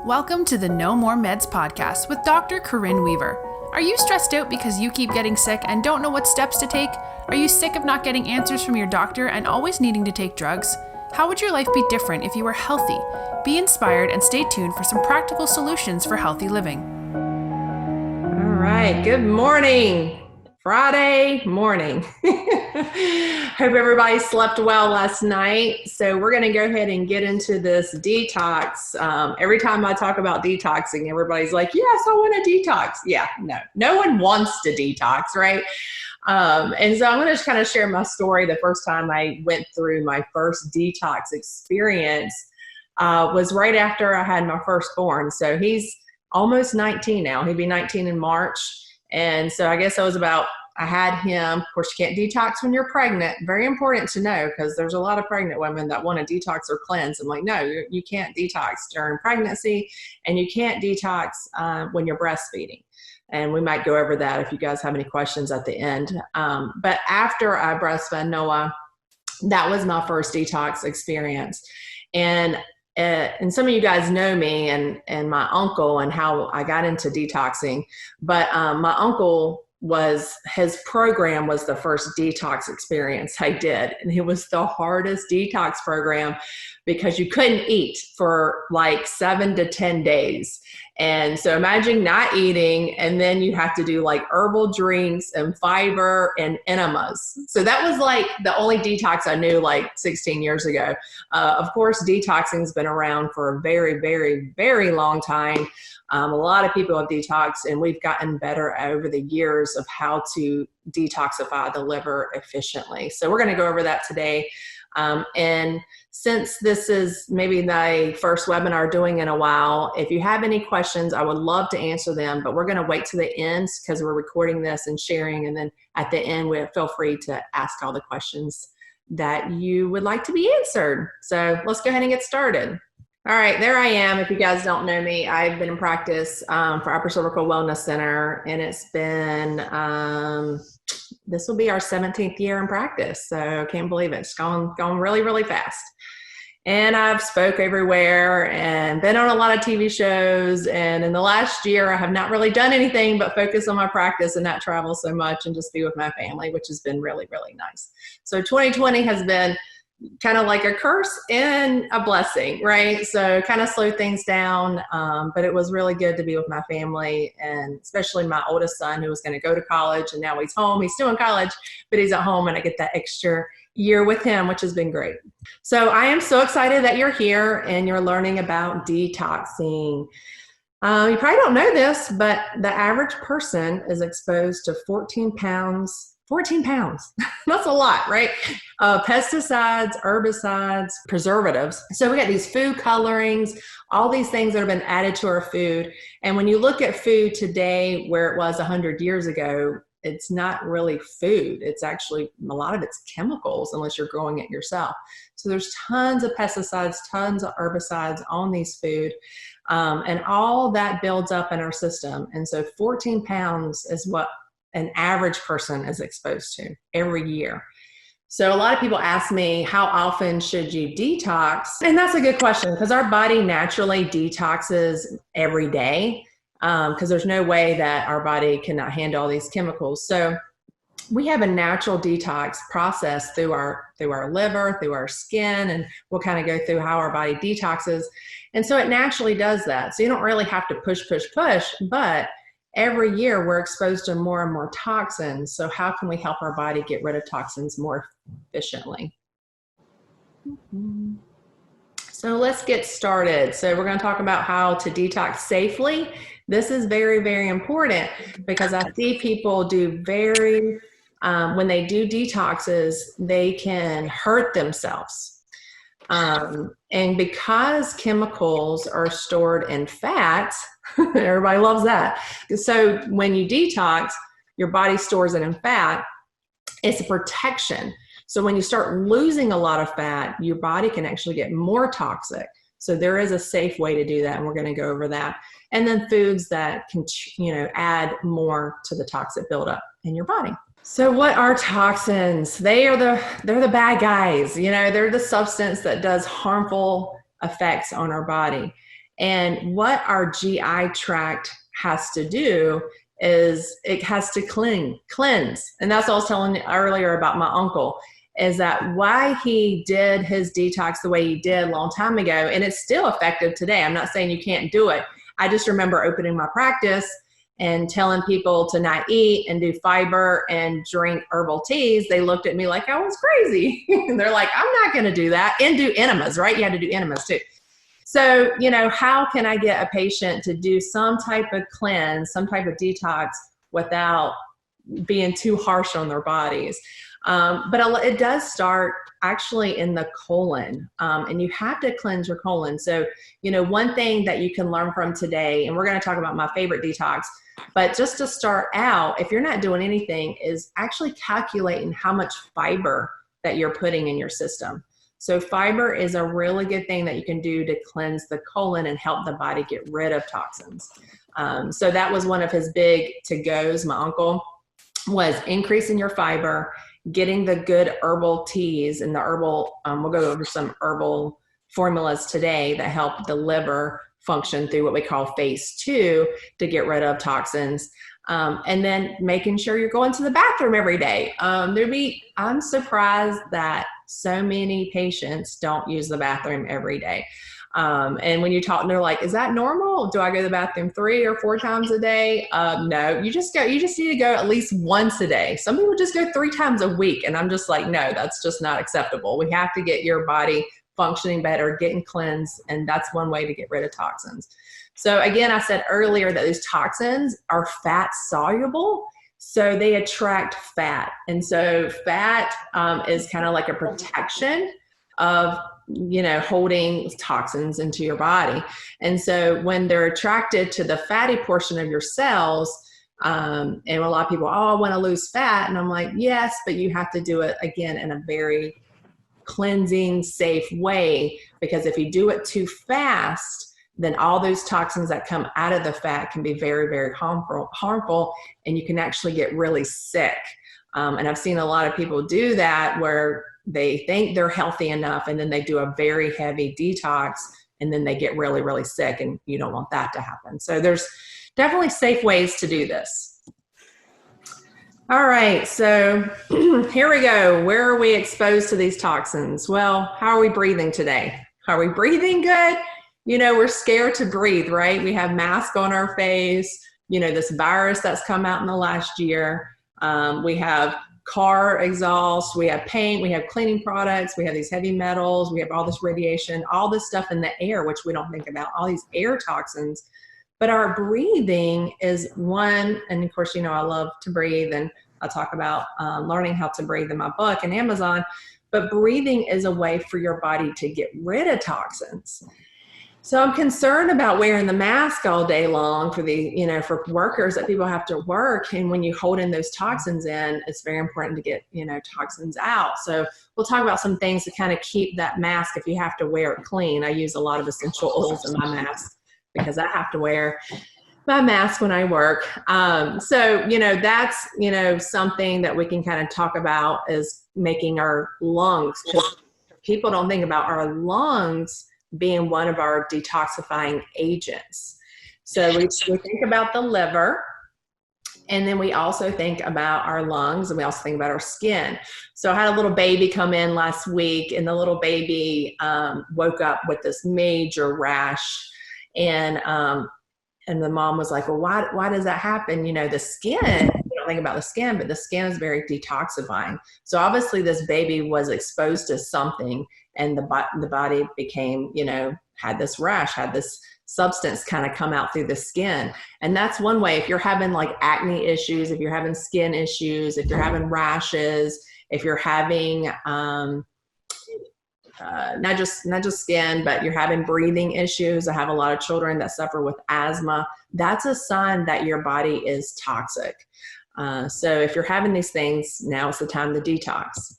Welcome to the No More Meds podcast with Dr. Corinne Weaver. Are you stressed out because you keep getting sick and don't know what steps to take? Are you sick of not getting answers from your doctor and always needing to take drugs? How would your life be different if you were healthy? Be inspired and stay tuned for some practical solutions for healthy living. All right, good morning. Friday morning. Hope everybody slept well last night. So we're going to go ahead and get into this detox. Every time I talk about detoxing, everybody's like, yes, I want to detox. Yeah, no one wants to detox, right? And so I'm going to kind of share my story. The first time I went through my first detox experience was right after I had my firstborn. So he's almost 19 now. He'll be 19 in March. And so I guess I had him. Of course, you can't detox when you're pregnant. Very important to know because there's a lot of pregnant women that want to detox or cleanse. I'm like, no, you can't detox during pregnancy, and you can't detox when you're breastfeeding. And we might go over that if you guys have any questions at the end. But after I breastfed Noah, that was my first detox experience. And some of you guys know me and my uncle and how I got into detoxing. But my uncle his program was the first detox experience I did. And it was the hardest detox program because you couldn't eat for like 7 to 10 days. And so imagine not eating, and then you have to do like herbal drinks and fiber and enemas. So that was like the only detox I knew like 16 years ago. Of course, detoxing has been around for a very, very, very long time. A lot of people have detoxed, and we've gotten better over the years of how to detoxify the liver efficiently. So we're going to go over that today. And since this is maybe the first webinar doing in a while, if you have any questions, I would love to answer them, but we're going to wait to the end because we're recording this and sharing. And then at the end, feel free to ask all the questions that you would like to be answered. So let's go ahead and get started. All right, there I am. If you guys don't know me, I've been in practice for Upper Cervical Wellness Center, and it's been, this will be our 17th year in practice. So I can't believe it. It's gone really, really fast. And I've spoke everywhere and been on a lot of TV shows. And in the last year, I have not really done anything but focus on my practice and not travel so much and just be with my family, which has been really, really nice. So 2020 has been kind of like a curse and a blessing, right? So kind of slowed things down, but it was really good to be with my family, and especially my oldest son who was going to go to college, and now he's home. He's still in college, but he's at home, and I get that extra year with him, which has been great. So I am so excited that you're here and you're learning about detoxing. You probably don't know this, but the average person is exposed to 14 pounds. 14 pounds. That's a lot, right? Pesticides, herbicides, preservatives. So we got these food colorings, all these things that have been added to our food. And when you look at food today, where it was 100 years ago, it's not really food. It's actually, a lot of it's chemicals, unless you're growing it yourself. So there's tons of pesticides, tons of herbicides on these food. And all that builds up in our system. And so 14 pounds is what an average person is exposed to every year. So a lot of people ask me, how often should you detox? And that's a good question because our body naturally detoxes every day because there's no way that our body cannot handle all these chemicals. So we have a natural detox process through our liver, through our skin, and we'll kind of go through how our body detoxes. And so it naturally does that. So you don't really have to push, but every year we're exposed to more and more toxins. So how can we help our body get rid of toxins more efficiently? So let's get started. So we're going to talk about how to detox safely. This is very, very important because I see people when they do detoxes, they can hurt themselves. And because chemicals are stored in fat, everybody loves that. So when you detox, your body stores it in fat. It's a protection. So when you start losing a lot of fat, your body can actually get more toxic. So there is a safe way to do that, and we're going to go over that. And then foods that can, add more to the toxic buildup in your body. So what are toxins? They're the bad guys. They're the substance that does harmful effects on our body. And what our GI tract has to do is it has to cleanse. And that's what I was telling you earlier about my uncle, is that why he did his detox the way he did a long time ago. And it's still effective today. I'm not saying you can't do it. I just remember opening my practice and telling people to not eat and do fiber and drink herbal teas. They looked at me like I was crazy. And they're like, I'm not going to do that. And do enemas, right? You had to do enemas too. So, you know, how can I get a patient to do some type of cleanse, some type of detox without being too harsh on their bodies? But it does start actually in the colon, and you have to cleanse your colon. So, you know, one thing that you can learn from today, and we're going to talk about my favorite detox, but just to start out, if you're not doing anything, is actually calculating how much fiber that you're putting in your system. So fiber is a really good thing that you can do to cleanse the colon and help the body get rid of toxins. So that was one of his big to-goes, my uncle, was increasing your fiber, getting the good herbal teas and the herbal, we'll go over some herbal formulas today that help the liver function through what we call phase 2 to get rid of toxins. And then making sure you're going to the bathroom every day. I'm surprised that so many patients don't use the bathroom every day. And when you talk, they're like, is that normal? Do I go to the bathroom 3 or 4 times a day? No, you just need to go at least once a day. Some people just go 3 times a week. And I'm just like, no, that's just not acceptable. We have to get your body functioning better, getting cleansed. And that's one way to get rid of toxins. So again, I said earlier that these toxins are fat soluble. So they attract fat. And so fat is kind of like a protection of, you know, holding toxins into your body. And so when they're attracted to the fatty portion of your cells, and a lot of people, oh, I want to lose fat. And I'm like, yes, but you have to do it again in a very cleansing, safe way, because if you do it too fast, then all those toxins that come out of the fat can be very, very harmful, and you can actually get really sick. And I've seen a lot of people do that where they think they're healthy enough, and then they do a very heavy detox, and then they get really, really sick, and you don't want that to happen. So there's definitely safe ways to do this. All right, so here we go. Where are we exposed to these toxins? Well, how are we breathing today? Are we breathing good? You know, we're scared to breathe, right? We have masks on our face, you know, this virus that's come out in the last year. We have car exhaust, we have paint, we have cleaning products, we have these heavy metals, we have all this radiation, all this stuff in the air, which we don't think about, all these air toxins. But our breathing is one, and of course, you know, I love to breathe, and I talk about learning how to breathe in my book and Amazon, but breathing is a way for your body to get rid of toxins. So I'm concerned about wearing the mask all day long for for workers that people have to work. And when you hold in those toxins in, it's very important to get, you know, toxins out. So we'll talk about some things to kind of keep that mask if you have to wear it clean. I use a lot of essential oils in my mask because I have to wear my mask when I work. So, you know, that's, you know, something that we can kind of talk about is making our lungs. People don't think about our lungs being one of our detoxifying agents. So we think about the liver, and then we also think about our lungs, and we also think about our skin. So I had a little baby come in last week, and the little baby woke up with this major rash, and the mom was like, well, why does that happen? You know, the skin, you don't think about the skin, but the skin is very detoxifying. So obviously this baby was exposed to something, and the body became, you know, had this rash, had this substance kind of come out through the skin. And that's one way. If you're having like acne issues, if you're having skin issues, if you're having rashes, if you're having not just skin, but you're having breathing issues. I have a lot of children that suffer with asthma. That's a sign that your body is toxic. So if you're having these things, now is the time to detox.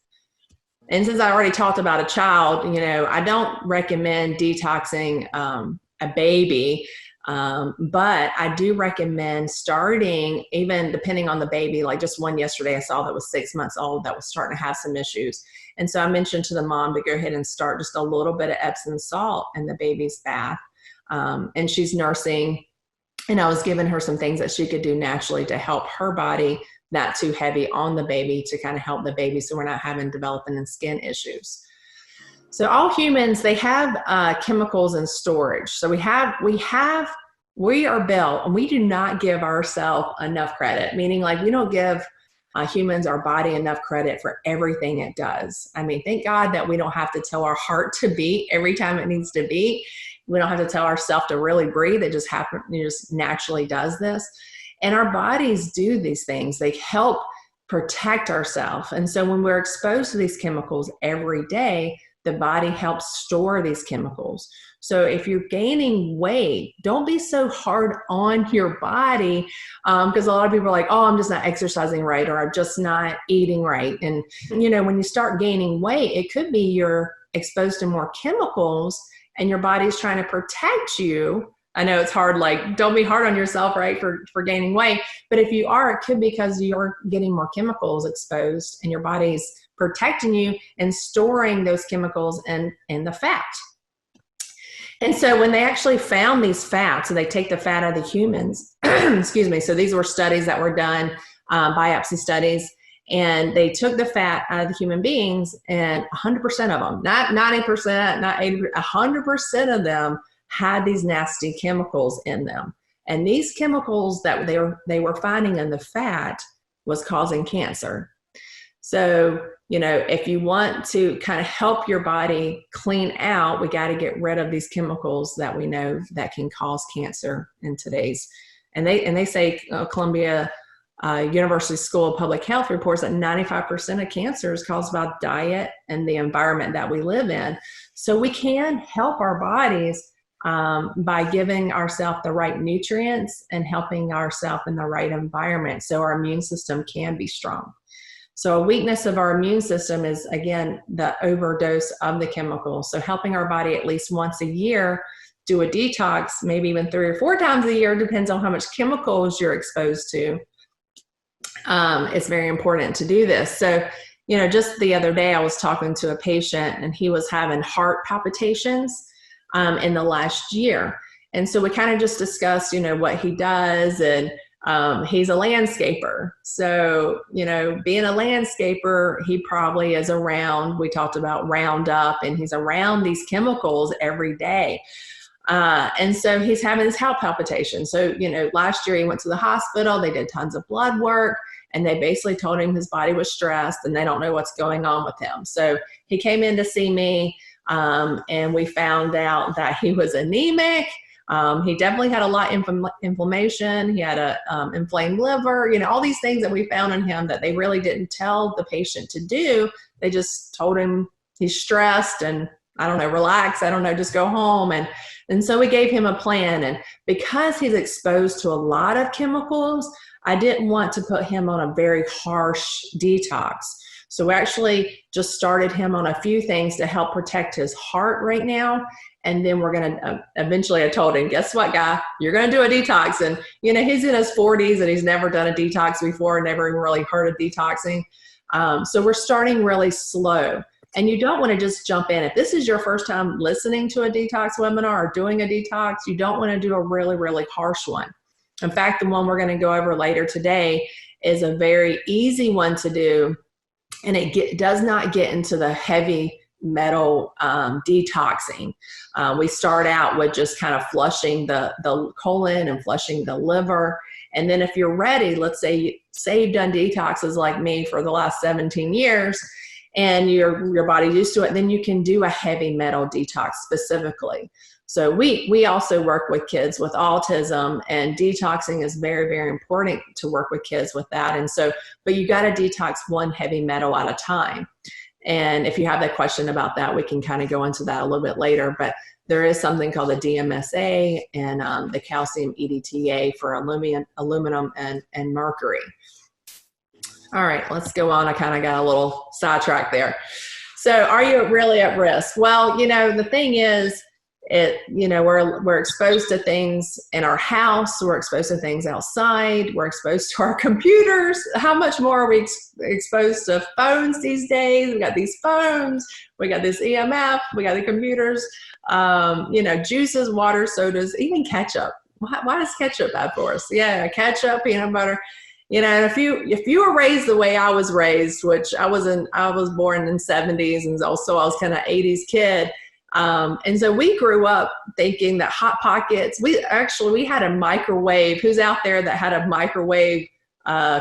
And since I already talked about a child, you know, I don't recommend detoxing a baby, but I do recommend starting, even depending on the baby. Like just one yesterday I saw that was 6 months old that was starting to have some issues. And so I mentioned to the mom to go ahead and start just a little bit of Epsom salt in the baby's bath. and she's nursing. And I was giving her some things that she could do naturally to help her body not too heavy on the baby, to kind of help the baby so we're not having developing and skin issues. So all humans, they have chemicals in storage. So we are built, and we do not give ourselves enough credit, meaning like we don't give humans, our body, enough credit for everything it does. I mean, thank God that we don't have to tell our heart to beat every time it needs to beat. We don't have to tell ourselves to really breathe. It just happens, it just naturally does this. And our bodies do these things. They help protect ourselves. And so when we're exposed to these chemicals every day, the body helps store these chemicals. So if you're gaining weight, don't be so hard on your body, because a lot of people are like, oh, I'm just not exercising right, or I'm just not eating right. And, when you start gaining weight, it could be you're exposed to more chemicals and your body's trying to protect you. I know it's hard, like, don't be hard on yourself, right, for gaining weight. But if you are, it could be because you're getting more chemicals exposed and your body's protecting you and storing those chemicals in the fat. And so when they actually found these fats, so they take the fat out of the humans, excuse me, so these were studies that were done, biopsy studies, and they took the fat out of the human beings, and 100% of them, not 90%, not 80%, 100% of them had these nasty chemicals in them. And these chemicals that they were finding in the fat was causing cancer. So, if you want to kind of help your body clean out, we got to get rid of these chemicals that we know that can cause cancer in today's. And they say Columbia University School of Public Health reports that 95% of cancer is caused by diet and the environment that we live in. So we can help our bodies by giving ourselves the right nutrients and helping ourselves in the right environment so our immune system can be strong. So a weakness of our immune system is, again, the overdose of the chemicals. So helping our body at least once a year do a detox, maybe even 3 or 4 times a year, depends on how much chemicals you're exposed to. It's very important to do this. So, just the other day I was talking to a patient and he was having heart palpitations in the last year. And so we kind of just discussed, what he does, and he's a landscaper. So, being a landscaper, he probably is around, we talked about Roundup, and he's around these chemicals every day. And so he's having this heart palpitation. So, last year he went to the hospital, they did tons of blood work, and they basically told him his body was stressed and they don't know what's going on with him. So he came in to see me, and we found out that he was anemic. He definitely had a lot of inflammation. He had a inflamed liver, all these things that we found in him that they really didn't tell the patient to do. They just told him he's stressed and relax. Just go home. And so we gave him a plan. And because he's exposed to a lot of chemicals, I didn't want to put him on a very harsh detox. So we actually just started him on a few things to help protect his heart right now. And then we're going to, eventually I told him, guess what, guy, you're going to do a detox. And, he's in his 40s and he's never done a detox before, never even really heard of detoxing. So we're starting really slow. And you don't want to just jump in. If this is your first time listening to a detox webinar or doing a detox, you don't want to do a really, really harsh one. In fact, the one we're going to go over later today is a very easy one to do. And it does not get into the heavy metal detoxing. We start out with just kind of flushing the colon and flushing the liver. And then if you're ready, let's say you've done detoxes like me for the last 17 years and your body's used to it, then you can do a heavy metal detox specifically. So we also work with kids with autism, and detoxing is very, very important to work with kids with that. And so, but you got to detox one heavy metal at a time. And if you have that question about that, we can kind of go into that a little bit later. But there is something called the DMSA and the calcium EDTA for aluminum and mercury. All right, let's go on. I kind of got a little sidetracked there. So are you really at risk? Well, the thing is We're exposed to things in our house. We're exposed to things outside. We're exposed to our computers. How much more are we exposed to phones these days? We got these phones. We got this EMF. We got the computers. Juices, water, sodas, even ketchup. Why is ketchup bad for us? Yeah, ketchup, peanut butter. And if you were raised the way I was raised, which I was born in the 70s, and also I was kind of 80s kid. And so we grew up thinking that Hot Pockets, we had a microwave. Who's out there that had a microwave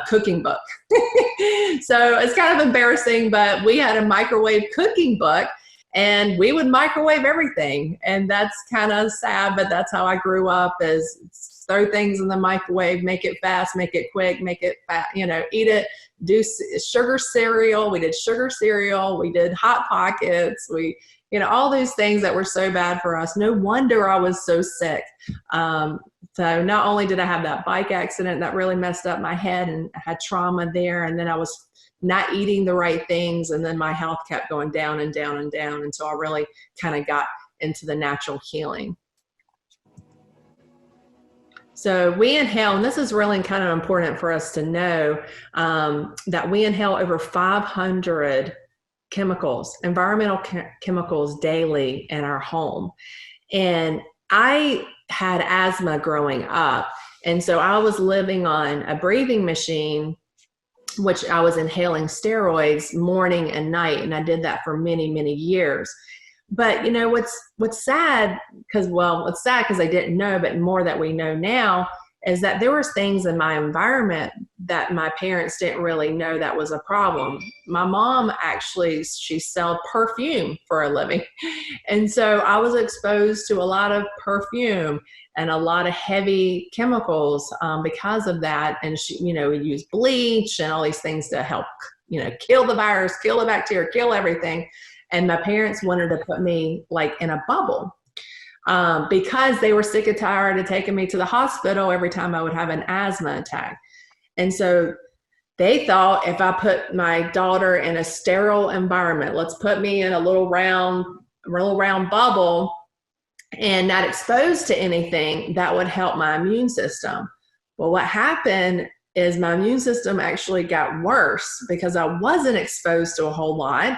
cooking book? So it's kind of embarrassing, but we had a microwave cooking book, and we would microwave everything. And that's kind of sad, but that's how I grew up, is throw things in the microwave, make it fast, make it quick, make it fast, eat it, do sugar cereal. We did sugar cereal. We did Hot Pockets. All those things that were so bad for us. No wonder I was so sick. So not only did I have that bike accident that really messed up my head, and I had trauma there, and then I was not eating the right things, and then my health kept going down and down and down until I really kind of got into the natural healing. So we inhale, and this is really kind of important for us to know, that we inhale over 500 chemicals, environmental chemicals daily in our home. And I had asthma growing up. And so I was living on a breathing machine, which I was inhaling steroids morning and night. And I did that for many, many years. But what's sad, because I didn't know, but more that we know now, is that there was things in my environment that my parents didn't really know that was a problem. My mom actually, she sold perfume for a living. And so I was exposed to a lot of perfume and a lot of heavy chemicals because of that. And she, we used bleach and all these things to help, kill the virus, kill the bacteria, kill everything. And my parents wanted to put me like in a bubble because they were sick and tired of taking me to the hospital every time I would have an asthma attack. And so they thought, if I put my daughter in a sterile environment, let's put me in a little round bubble and not exposed to anything, that would help my immune system. Well, what happened is my immune system actually got worse because I wasn't exposed to a whole lot.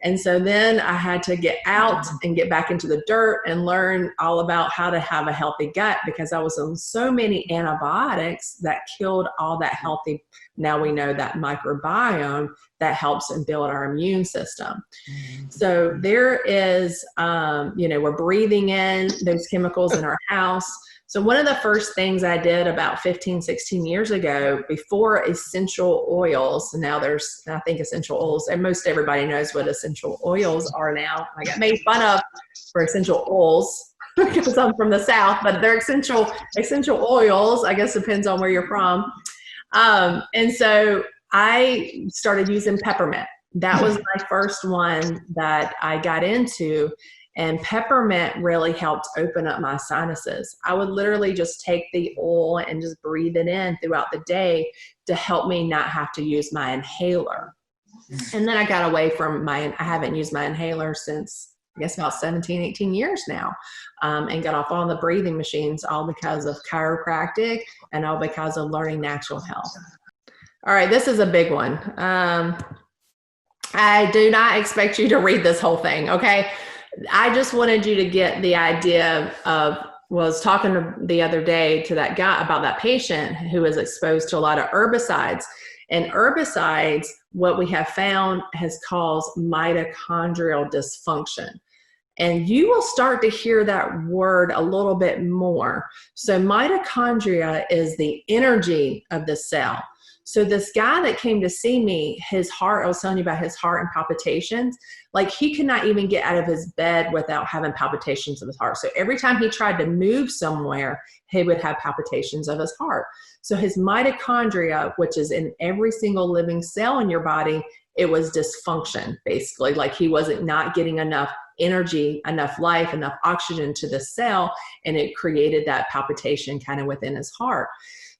And so then I had to get out and get back into the dirt and learn all about how to have a healthy gut, because I was on so many antibiotics that killed all that healthy, now we know, that microbiome that helps and build our immune system. So there is, we're breathing in those chemicals in our house. So one of the first things I did about 15, 16 years ago, before essential oils, now there's, I think, essential oils, and most everybody knows what essential oils are now. I got made fun of for essential oils because I'm from the South, but they're essential oils. I guess depends on where you're from. And so I started using peppermint. That was my first one that I got into. And peppermint really helped open up my sinuses. I would literally just take the oil and just breathe it in throughout the day to help me not have to use my inhaler. And then I got away from I haven't used my inhaler since, I guess, about 17, 18 years now, and got off all the breathing machines, all because of chiropractic and all because of learning natural health. All right, this is a big one. I do not expect you to read this whole thing, okay? I just wanted you to get the idea of, was talking the other day to that guy about that patient who is exposed to a lot of herbicides. And herbicides, what we have found, has caused mitochondrial dysfunction. And you will start to hear that word a little bit more. So mitochondria is the energy of the cell. So this guy that came to see me, his heart, I was telling you about his heart and palpitations, like he could not even get out of his bed without having palpitations of his heart. So every time he tried to move somewhere, he would have palpitations of his heart. So his mitochondria, which is in every single living cell in your body, it was dysfunction, basically. Like he wasn't not getting enough energy, enough life, enough oxygen to the cell, and it created that palpitation kind of within his heart.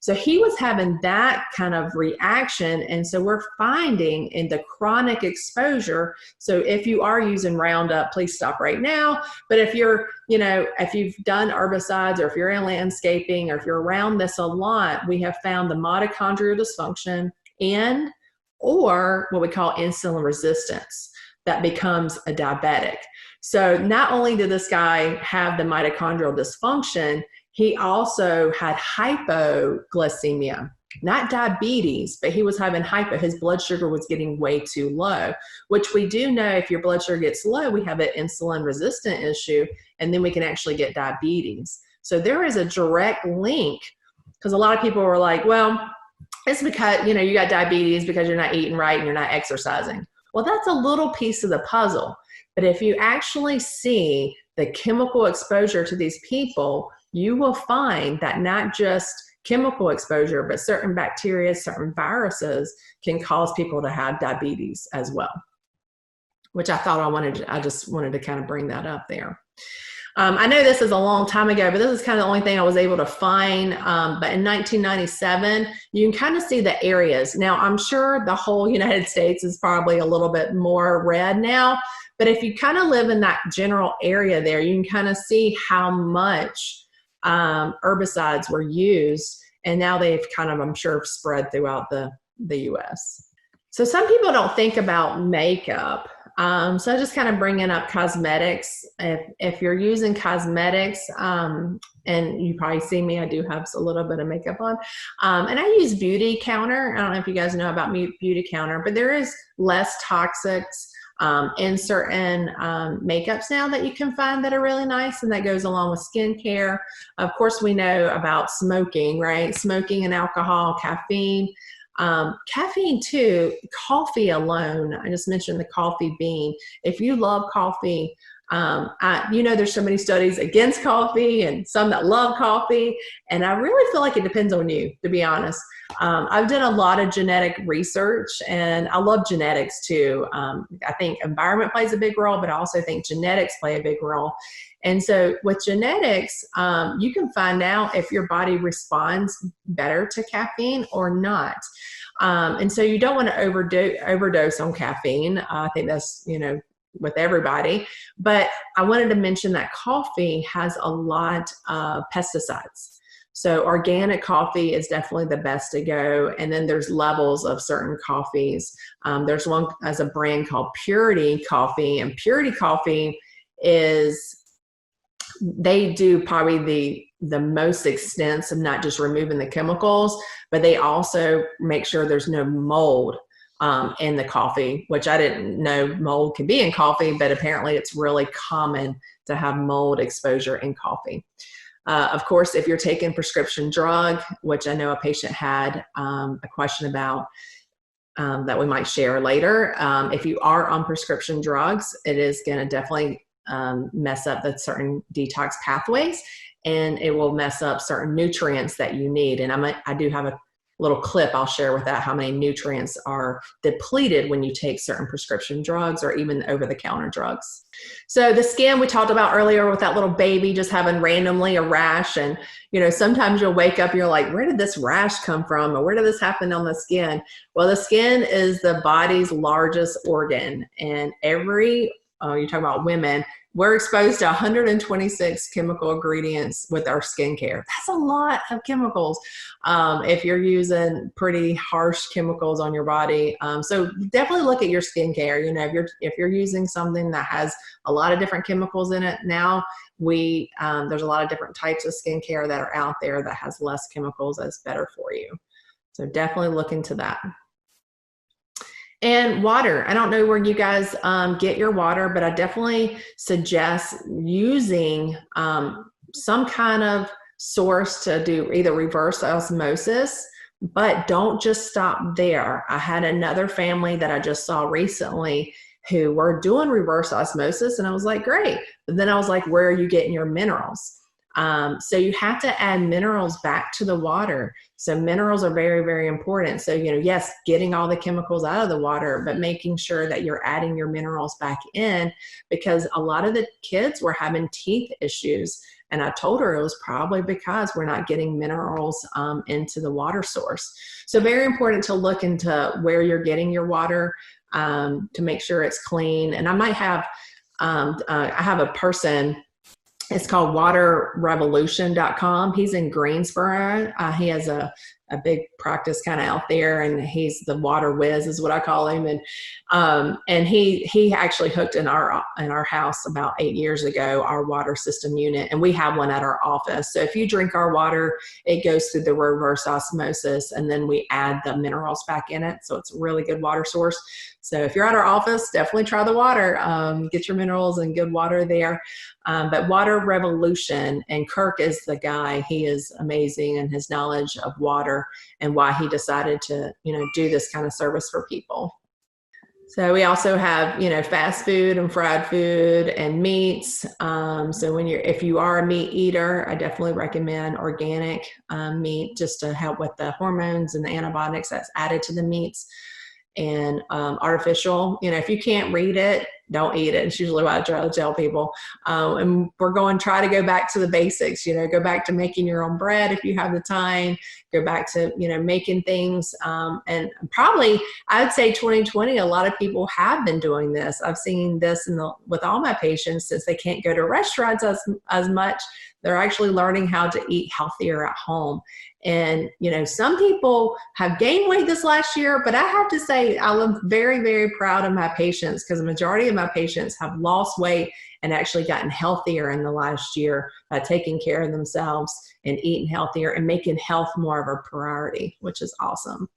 So he was having that kind of reaction. And so we're finding in the chronic exposure. So if you are using Roundup, please stop right now. But if you're, if you've done herbicides, or if you're in landscaping, or if you're around this a lot, we have found the mitochondrial dysfunction and or what we call insulin resistance that becomes a diabetic. So not only did this guy have the mitochondrial dysfunction, he also had hypoglycemia, not diabetes, but he was having hypo. His blood sugar was getting way too low, which we do know if your blood sugar gets low, we have an insulin resistant issue, and then we can actually get diabetes. So there is a direct link, because a lot of people were like, well, it's because, you got diabetes because you're not eating right and you're not exercising. Well, that's a little piece of the puzzle. But if you actually see the chemical exposure to these people, you will find that not just chemical exposure, but certain bacteria, certain viruses can cause people to have diabetes as well, which I thought I just wanted to kind of bring that up there. I know this is a long time ago, but this is kind of the only thing I was able to find. But in 1997, you can kind of see the areas. Now, I'm sure the whole United States is probably a little bit more red now, but if you kind of live in that general area there, you can kind of see how much herbicides were used. And now they've kind of, I'm sure, spread throughout the US. So some people don't think about makeup. So just kind of bringing up cosmetics. If you're using cosmetics, and you probably see me, I do have a little bit of makeup on. And I use Beauty Counter. I don't know if you guys know about Beauty Counter, but there is less toxics in certain makeups now that you can find that are really nice, and that goes along with skincare. Of course, we know about smoking, right? Smoking and alcohol, caffeine. Caffeine too, coffee alone. I just mentioned the coffee bean. If you love coffee, there's so many studies against coffee and some that love coffee. And I really feel like it depends on you, to be honest. I've done a lot of genetic research, and I love genetics too. I think environment plays a big role, but I also think genetics play a big role. And so with genetics, you can find out if your body responds better to caffeine or not. And so you don't want to overdose on caffeine. I think that's, with everybody. But I wanted to mention that coffee has a lot of pesticides. So organic coffee is definitely the best to go. And then there's levels of certain coffees. There's one as a brand called Purity Coffee, and Purity Coffee they do probably the most extensive, not just removing the chemicals, but they also make sure there's no mold in the coffee, which I didn't know mold could be in coffee, but apparently it's really common to have mold exposure in coffee. Of course, if you're taking prescription drug, which I know a patient had a question about that we might share later. If you are on prescription drugs, it is going to definitely mess up the certain detox pathways, and it will mess up certain nutrients that you need. And I do have a little clip I'll share with that, how many nutrients are depleted when you take certain prescription drugs or even over-the-counter drugs. So the skin we talked about earlier with that little baby just having randomly a rash, and sometimes you'll wake up and you're like, where did this rash come from, or where did this happen on the skin? Well, the skin is the body's largest organ, and you're talking about women, we're exposed to 126 chemical ingredients with our skincare. That's a lot of chemicals if you're using pretty harsh chemicals on your body. So definitely look at your skincare. If you're using something that has a lot of different chemicals in it, now there's a lot of different types of skincare that are out there that has less chemicals that's better for you. So definitely look into that. And water. I don't know where you guys get your water, but I definitely suggest using some kind of source to do either reverse osmosis, but don't just stop there. I had another family that I just saw recently who were doing reverse osmosis, and I was like, great. But then I was like, where are you getting your minerals? So you have to add minerals back to the water. So minerals are very, very important. So, yes, getting all the chemicals out of the water, but making sure that you're adding your minerals back in, because a lot of the kids were having teeth issues And I told her it was probably because we're not getting minerals into the water source. So very important to look into where you're getting your water to make sure it's clean. And I might have, I have a person, it's called waterrevolution.com. He's in Greensboro. He has a big practice kind of out there, and he's the water whiz is what I call him. And he actually hooked in our house about 8 years ago, our water system unit, and we have one at our office. So if you drink our water, it goes through the reverse osmosis, and then we add the minerals back in it. So it's a really good water source. So if you're at our office, definitely try the water, get your minerals and good water there. But Water Revolution, and Kirk is the guy. He is amazing in his knowledge of water and why he decided to, do this kind of service for people. So we also have, fast food and fried food and meats. So if you are a meat eater, I definitely recommend organic meat just to help with the hormones and the antibiotics that's added to the meats. And artificial, if you can't read it, don't eat it. It's usually what I try to tell people. And we're going to try to go back to the basics, go back to making your own bread if you have the time, go back to, making things. And probably I would say 2020, a lot of people have been doing this. I've seen this with all my patients, since they can't go to restaurants as much. They're actually learning how to eat healthier at home. And, some people have gained weight this last year, but I have to say I'm very, very proud of my patients, because the majority of my patients have lost weight and actually gotten healthier in the last year by taking care of themselves and eating healthier and making health more of a priority, which is awesome.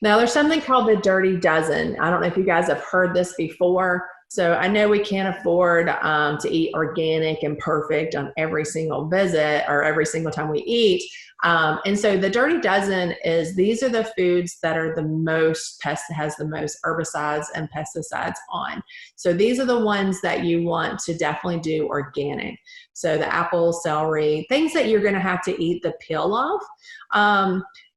Now, there's something called the Dirty Dozen. I don't know if you guys have heard this before. So I know we can't afford to eat organic and perfect on every single visit or every single time we eat. And so the Dirty Dozen these are the foods that are has the most herbicides and pesticides on. So these are the ones that you want to definitely do organic. So the apple, celery, things that you're going to have to eat the peel of.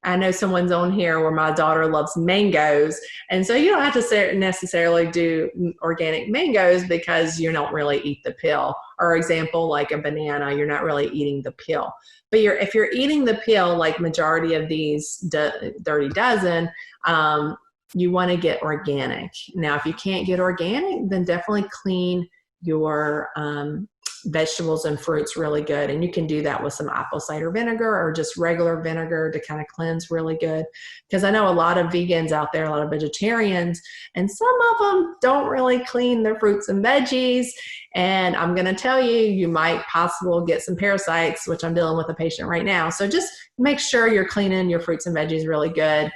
I know someone's on here where my daughter loves mangoes. And so you don't have to necessarily do organic mangoes because you don't really eat the peel. Or example, like a banana, you're not really eating the peel. But if you're eating the peel, like majority of these Dirty Dozen, you want to get organic. Now, if you can't get organic, then definitely clean your vegetables and fruits really good. And you can do that with some apple cider vinegar or just regular vinegar to kind of cleanse really good. Because I know a lot of vegans out there, a lot of vegetarians, and some of them don't really clean their fruits and veggies. And I'm going to tell you, you might possibly get some parasites, which I'm dealing with a patient right now. So just make sure you're cleaning your fruits and veggies really good.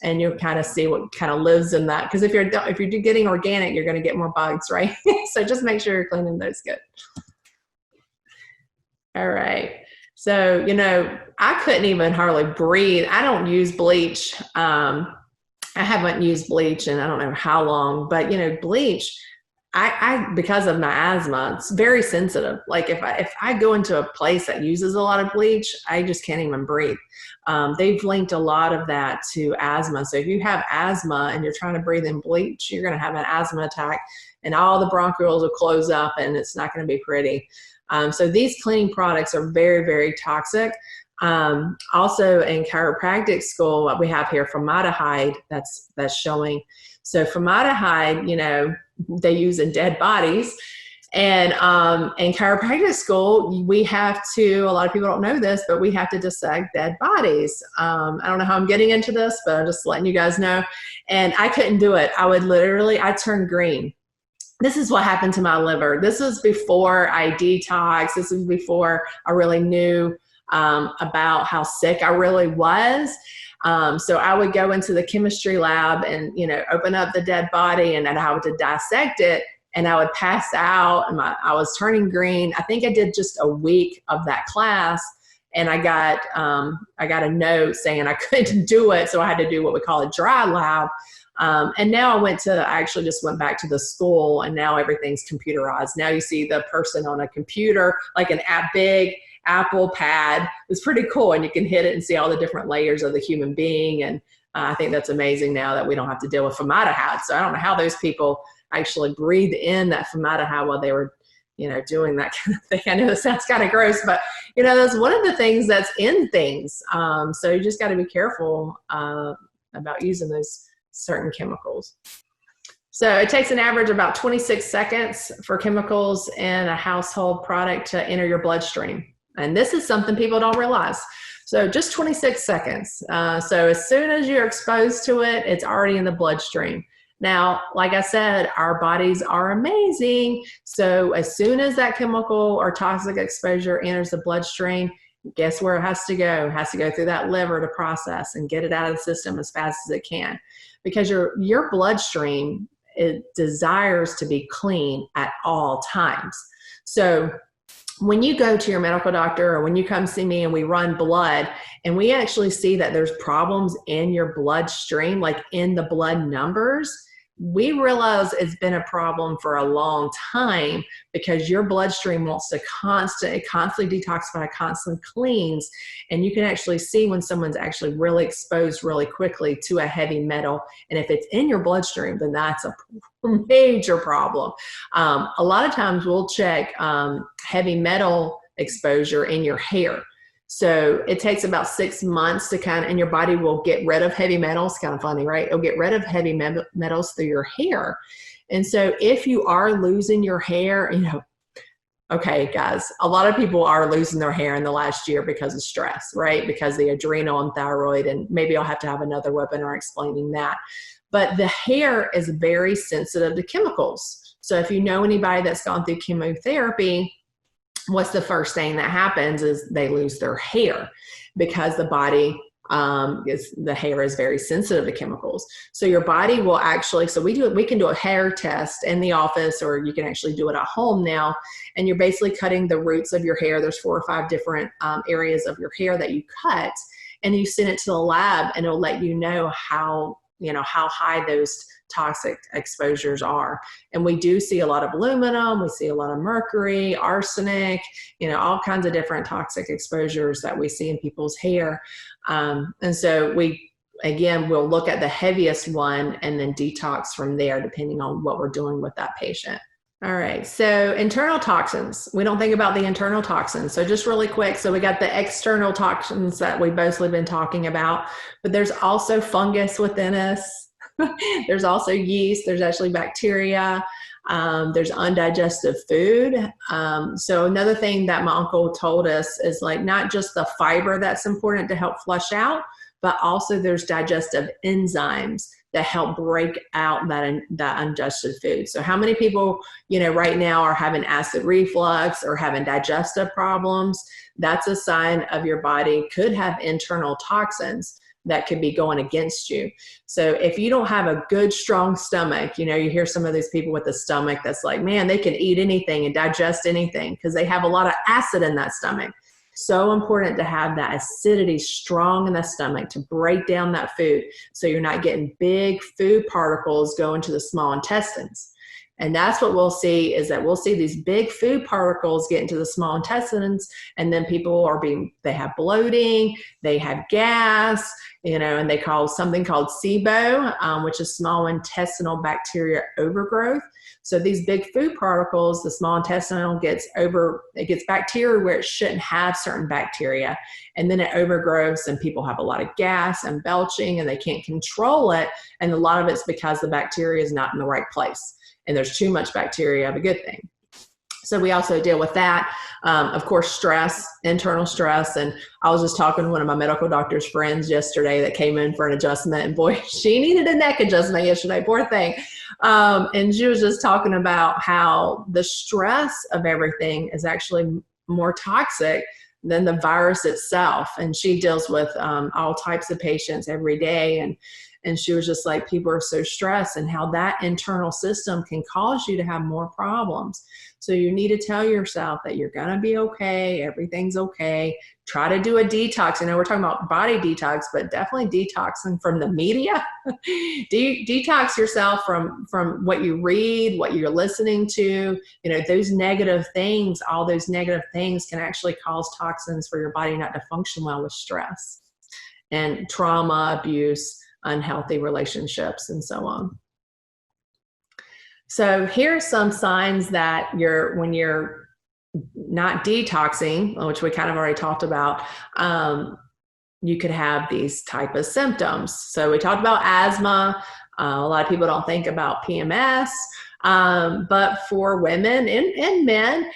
And you'll kind of see what kind of lives in that. Because if you're getting organic, you're going to get more bugs, right? So just make sure you're cleaning those good. All right. So, I couldn't even hardly breathe. I don't use bleach. I haven't used bleach in I don't know how long, but bleach, I because of my asthma, it's very sensitive. Like if I go into a place that uses a lot of bleach, I just can't even breathe. They've linked a lot of that to asthma. So if you have asthma and you're trying to breathe in bleach, you're going to have an asthma attack and all the bronchioles will close up and it's not going to be pretty. So these cleaning products are very, very toxic. Also in chiropractic school, what we have here, formaldehyde, that's showing. So formaldehyde, they use in dead bodies. And in chiropractic school, we have to, a lot of people don't know this, but we have to dissect dead bodies. I don't know how I'm getting into this, but I'm just letting you guys know. And I couldn't do it. I turned green. This is what happened to my liver. This was before I detoxed. This was before I really knew about how sick I really was. So I would go into the chemistry lab and, open up the dead body and then I would dissect it and I would pass out and I was turning green. I think I did just a week of that class and I got a note saying I couldn't do it. So I had to do what we call a dry lab. And now I actually just went back to the school and now everything's computerized. Now you see the person on a computer, like big Apple pad. It's pretty cool. And you can hit it and see all the different layers of the human being. And I think that's amazing now that we don't have to deal with formaldehyde. So I don't know how those people actually breathed in that formaldehyde while they were doing that kind of thing. I know that sounds kind of gross, but that's one of the things that's in things. So you just got to be careful about using those certain chemicals. So it takes an average about 26 seconds for chemicals in a household product to enter your bloodstream. And this is something people don't realize. So just 26 seconds. So as soon as you're exposed to it, it's already in the bloodstream. Now, like I said, our bodies are amazing. So as soon as that chemical or toxic exposure enters the bloodstream, guess where it has to go? It has to go through that liver to process and get it out of the system as fast as it can. Because your bloodstream, it desires to be clean at all times. So when you go to your medical doctor or when you come see me and we run blood and we actually see that there's problems in your bloodstream, like in the blood numbers, we realize it's been a problem for a long time because your bloodstream wants to constantly detoxify, constantly cleans. And you can actually see when someone's actually really exposed really quickly to a heavy metal. And if it's in your bloodstream, then that's a major problem. A lot of times we'll check heavy metal exposure in your hair. So it takes about 6 months to and your body will get rid of heavy metals. Kind of funny, right? It'll get rid of heavy metals through your hair. And so if you are losing your hair, okay, guys, a lot of people are losing their hair in the last year because of stress, right? Because the adrenal and thyroid, and maybe I'll have to have another webinar explaining that. But the hair is very sensitive to chemicals. So if you know anybody that's gone through chemotherapy, what's the first thing that happens is they lose their hair because the body, the hair is very sensitive to chemicals. So your body will actually, we can do a hair test in the office, or you can actually do it at home now. And you're basically cutting the roots of your hair. There's 4 or 5 different areas of your hair that you cut, and you send it to the lab and it'll let you know how high those toxic exposures are. And we do see a lot of aluminum, we see a lot of mercury, arsenic, all kinds of different toxic exposures that we see in people's hair. And so we'll look at the heaviest one and then detox from there, depending on what we're doing with that patient. All right, so internal toxins. We don't think about the internal toxins. So just really quick, so we got the external toxins that we've mostly been talking about, but there's also fungus within us. There's also yeast, there's actually bacteria, there's undigested food. So another thing that my uncle told us is not just the fiber that's important to help flush out, but also there's digestive enzymes that help break out that undigested food. So how many people, right now are having acid reflux or having digestive problems? That's a sign of your body could have internal toxins that could be going against you. So if you don't have a good, strong stomach, you hear some of these people with a stomach that's man, they can eat anything and digest anything because they have a lot of acid in that stomach. So important to have that acidity strong in the stomach to break down that food so you're not getting big food particles going to the small intestines. And that's what we'll see, is that we'll see these big food particles get into the small intestines, and then people they have bloating, they have gas, and they call something called SIBO, which is small intestinal bacteria overgrowth. So these big food particles, the small intestinal gets bacteria where it shouldn't have certain bacteria, and then it overgrows, and people have a lot of gas and belching, and they can't control it. And a lot of it's because the bacteria is not in the right place. And there's too much bacteria of a good thing. So we also deal with that. Of course, stress, internal stress. And I was just talking to one of my medical doctor's friends yesterday that came in for an adjustment. And boy, she needed a neck adjustment yesterday, poor thing. And she was just talking about how the stress of everything is actually more toxic than the virus itself. And she deals with all types of patients every day. And she was just people are so stressed, and how that internal system can cause you to have more problems. So you need to tell yourself that you're going to be okay. Everything's okay. Try to do a detox. We're talking about body detox, but definitely detoxing from the media. Detox yourself from what you read, what you're listening to. Those negative things, all those negative things can actually cause toxins for your body not to function well with stress and trauma, abuse, unhealthy relationships, and so on. So here's some signs that when you're not detoxing, which we kind of already talked about, you could have these type of symptoms. So we talked about asthma. A lot of people don't think about PMS, but for women and men,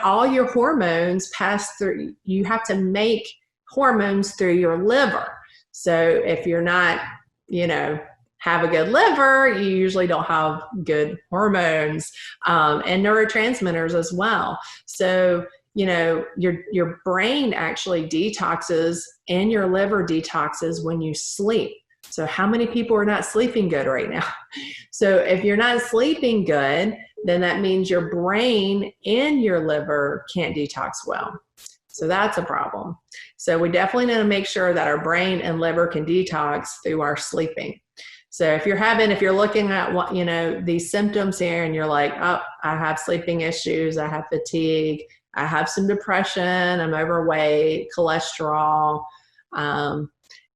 all your hormones pass through. You have to make hormones through your liver. So if you're not, have a good liver, you usually don't have good hormones, and neurotransmitters as well. So your brain actually detoxes and your liver detoxes when you sleep. So how many people are not sleeping good right now? So if you're not sleeping good, then that means your brain and your liver can't detox well. So that's a problem. So we definitely need to make sure that our brain and liver can detox through our sleeping. So if you're looking at what, these symptoms here and you're like, oh, I have sleeping issues, I have fatigue, I have some depression, I'm overweight, cholesterol.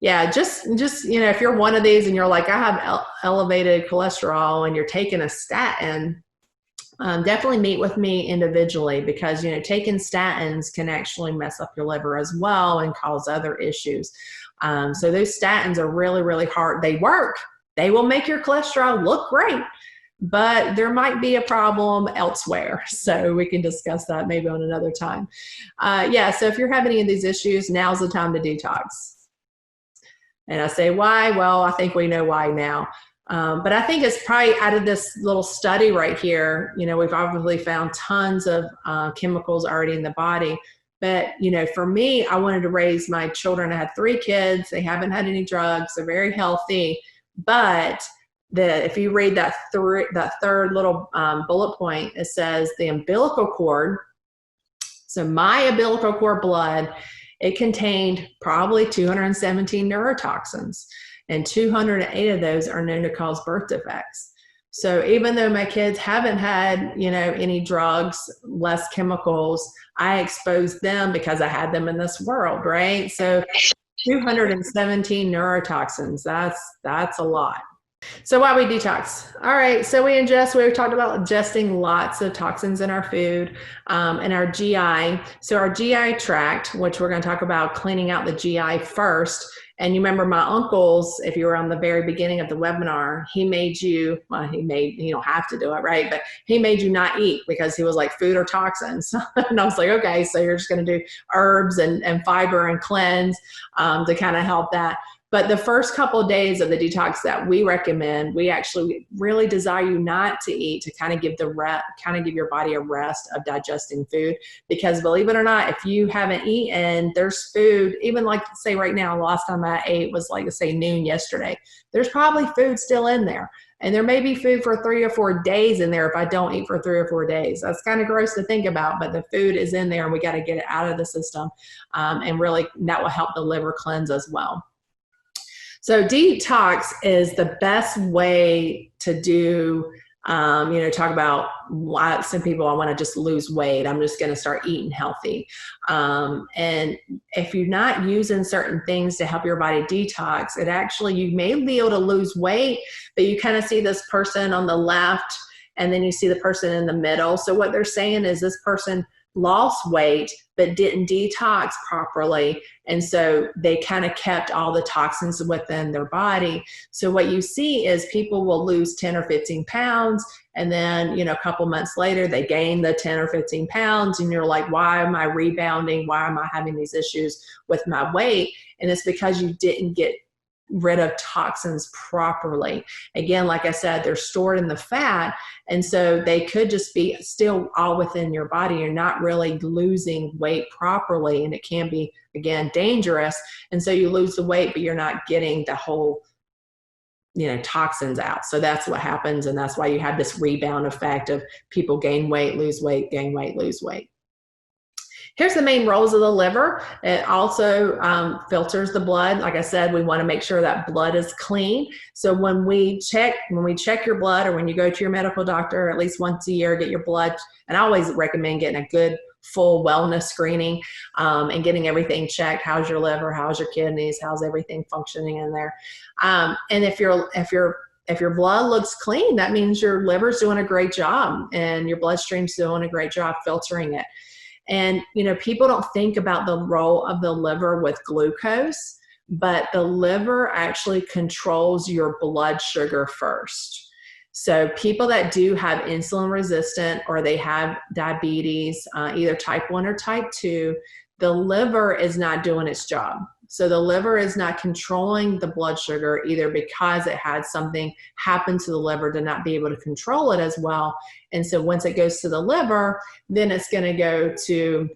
Just if you're one of these and you're like, I have elevated cholesterol and you're taking a statin, definitely meet with me individually, because, taking statins can actually mess up your liver as well and cause other issues. So those statins are really, really hard. They work. They will make your cholesterol look great, but there might be a problem elsewhere. So we can discuss that maybe on another time. So if you're having any of these issues, now's the time to detox. And I say, why? Well, I think we know why now. But I think it's probably out of this little study right here, we've obviously found tons of chemicals already in the body. But, for me, I wanted to raise my children. I had 3 kids. They haven't had any drugs. They're very healthy. But if you read that third little bullet point, it says the umbilical cord. So my umbilical cord blood, it contained probably 217 neurotoxins, and 208 of those are known to cause birth defects. So even though my kids haven't had, any drugs, less chemicals, I exposed them because I had them in this world, right? So 217 neurotoxins, that's a lot. So why we detox? All right, so we talked about ingesting lots of toxins in our food, and our GI. So our GI tract, which we're going to talk about cleaning out the GI first. And you remember my uncles, if you were on the very beginning of the webinar, he don't have to do it, right? But he made you not eat because he was like, food or toxins. And I was like, okay, so you're just going to do herbs and fiber and cleanse to kind of help that. But the first couple of days of the detox that we recommend, we actually really desire you not to eat, to kind of give your body a rest of digesting food. Because believe it or not, if you haven't eaten, there's food, even like say right now, the last time I ate was like say noon yesterday. There's probably food still in there. And there may be food for 3 or 4 days in there if I don't eat for 3 or 4 days. That's kind of gross to think about, but the food is in there and we got to get it out of the system. And really that will help the liver cleanse as well. So detox is the best way to do, talk about why some people, I want to just lose weight. I'm just going to start eating healthy. And if you're not using certain things to help your body detox, you may be able to lose weight, but you kind of see this person on the left and then you see the person in the middle. So what they're saying is this person lost weight but didn't detox properly, and so they kind of kept all the toxins within their body. So what you see is people will lose 10 or 15 pounds, and then a couple months later they gain the 10 or 15 pounds, and you're like, why am I rebounding? Why am I having these issues with my weight? And it's because you didn't get rid of toxins properly. Again, like I said, they're stored in the fat, and so they could just be still all within your body. You're not really losing weight properly, and it can be, again, dangerous. And so you lose the weight, but you're not getting the whole toxins out. So that's what happens, and that's why you have this rebound effect of people gain weight, lose weight, gain weight, lose weight. Here's the main roles of the liver. It also filters the blood. Like I said, we want to make sure that blood is clean. So when we check your blood, or when you go to your medical doctor at least once a year, get your blood. And I always recommend getting a good full wellness screening and getting everything checked. How's your liver? How's your kidneys? How's everything functioning in there? And if your if your blood looks clean, that means your liver's doing a great job and your bloodstream's doing a great job filtering it. And, people don't think about the role of the liver with glucose, but the liver actually controls your blood sugar first. So people that do have insulin resistant or they have diabetes, either type 1 or type 2, the liver is not doing its job. So the liver is not controlling the blood sugar either because it had something happen to the liver to not be able to control it as well. And so once it goes to the liver, then it's going to go to,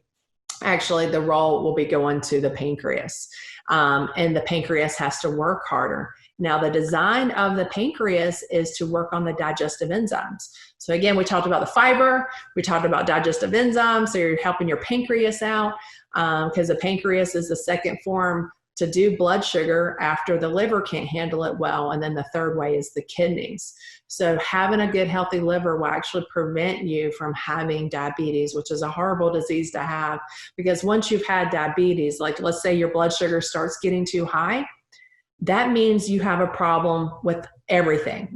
actually the role will be going to the pancreas. And the pancreas has to work harder. Now, the design of the pancreas is to work on the digestive enzymes. So again, we talked about the fiber, we talked about digestive enzymes, so you're helping your pancreas out because the pancreas is the second form to do blood sugar after the liver can't handle it well. And then the third way is the kidneys. So having a good, healthy liver will actually prevent you from having diabetes, which is a horrible disease to have, because once you've had diabetes, like let's say your blood sugar starts getting too high, that means you have a problem with everything,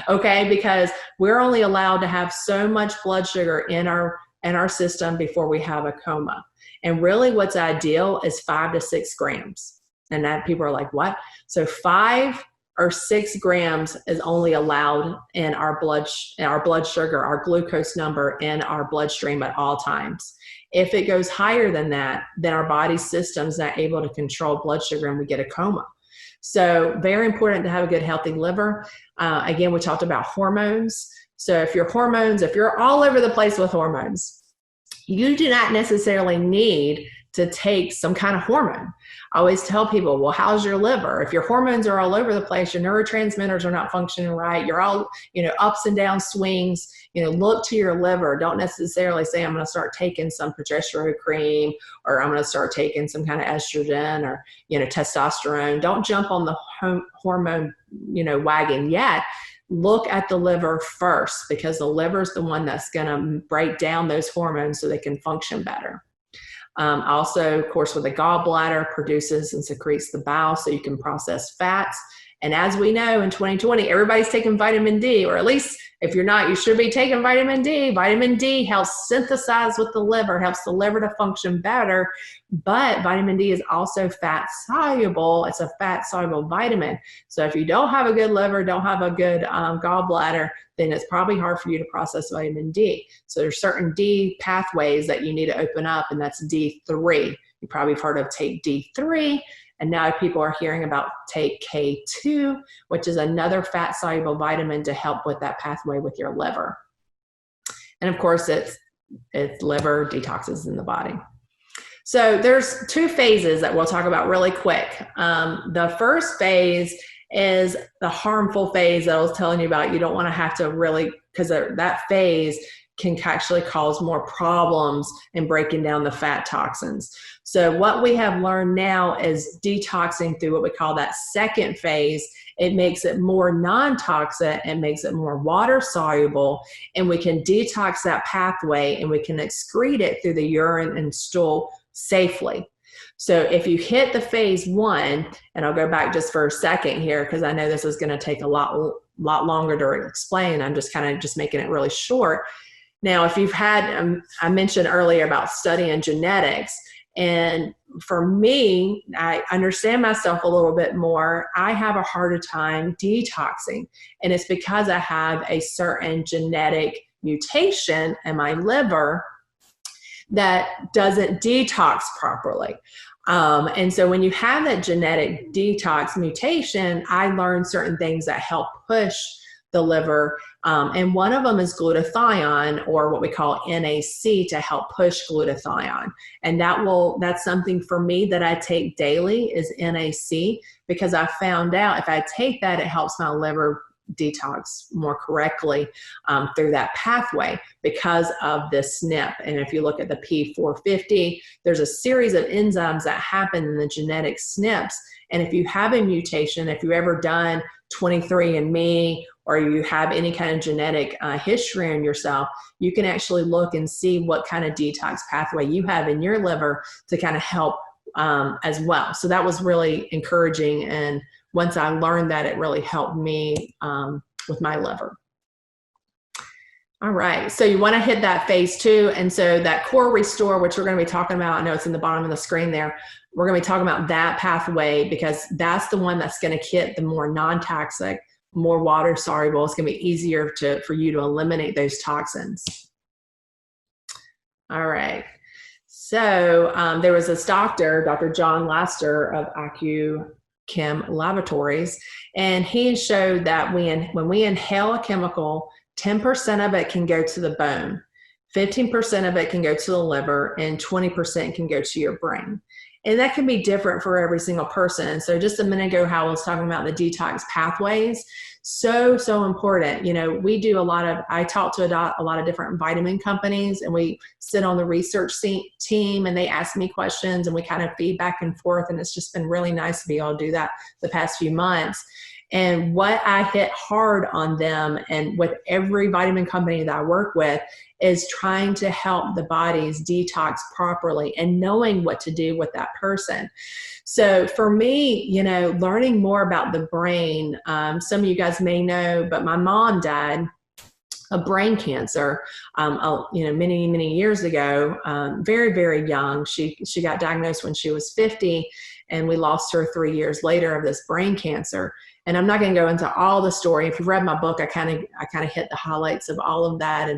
okay? Because we're only allowed to have so much blood sugar in our system before we have a coma. And really what's ideal is 5 to 6 grams. And that people are like, what? So 5 or 6 grams is only allowed in our blood sugar, our glucose number in our bloodstream at all times. If it goes higher than that, then our body system's not able to control blood sugar and we get a coma. So very important to have a good, healthy liver. Again, we talked about hormones. So if you're all over the place with hormones, you do not necessarily need to take some kind of hormone. I always tell people, well, how's your liver? If your hormones are all over the place, your neurotransmitters are not functioning right, you're all, ups and down swings, look to your liver. Don't necessarily say, I'm going to start taking some progesterone cream, or I'm going to start taking some kind of estrogen or, testosterone. Don't jump on the hormone, wagon yet. Look at the liver first, because the liver is the one that's going to break down those hormones so they can function better. Also, of course, with the gallbladder, produces and secretes the bile so you can process fats. And as we know, in 2020, everybody's taking vitamin D, or at least if you're not, you should be taking vitamin D. Vitamin D helps synthesize with the liver, helps the liver to function better. But vitamin D is also fat soluble. It's a fat soluble vitamin. So if you don't have a good liver, don't have a good gallbladder, then it's probably hard for you to process vitamin D. So there's certain D pathways that you need to open up, and that's D3. You probably have heard of take D3. And now people are hearing about take K2, which is another fat soluble vitamin to help with that pathway with your liver. And of course, it's liver detoxes in the body. So there's 2 phases that we'll talk about really quick. The first phase is the harmful phase that I was telling you about. You don't want to have to really, because that phase can actually cause more problems in breaking down the fat toxins. So what we have learned now is detoxing through what we call that second phase. It makes it more non-toxic and makes it more water soluble, and we can detox that pathway and we can excrete it through the urine and stool safely. So if you hit the phase 1, and I'll go back just for a second here because I know this is going to take a lot longer to explain. I'm just kind of just making it really short. Now, if you've had, I mentioned earlier about studying genetics, and for me, I understand myself a little bit more. I have a harder time detoxing, and it's because I have a certain genetic mutation in my liver that doesn't detox properly. And so when you have that genetic detox mutation, I learned certain things that help push the liver. And one of them is glutathione, or what we call NAC, to help push glutathione. And that's something for me that I take daily is NAC, because I found out if I take that, it helps my liver detox more correctly through that pathway because of this SNP. And if you look at the P450, there's a series of enzymes that happen in the genetic SNPs. And if you have a mutation, if you've ever done 23andMe, or you have any kind of genetic history in yourself, you can actually look and see what kind of detox pathway you have in your liver to kind of help as well. So that was really encouraging and once I learned that, it really helped me with my liver. All right, so you want to hit that phase 2. And so that core restore, which we're going to be talking about, I know it's in the bottom of the screen there. We're going to be talking about that pathway because that's the one that's going to hit the more non-toxic, more water soluble. It's going to be easier for you to eliminate those toxins. All right. So there was this doctor, Dr. John Laster of AccuChem Laboratories, and he showed that when we inhale a chemical, 10% of it can go to the bone, 15% of it can go to the liver, and 20% can go to your brain. And that can be different for every single person. So just a minute ago, how I was talking about the detox pathways, so important. You know, we do I talk to a lot of different vitamin companies, and we sit on the research team, and they ask me questions, and we kind of feed back and forth. And it's just been really nice to be able to do that the past few months. And what I hit hard on them, and with every vitamin company that I work with, is trying to help the bodies detox properly and knowing what to do with that person. So for me, you know, learning more about the brain, some of you guys may know, but my mom died of brain cancer, you know, many years ago, very, very young. She got diagnosed when she was 50, and we lost her 3 years later of this brain cancer. And I'm not going to go into all the story. If you've read my book, I kind of hit the highlights of all of that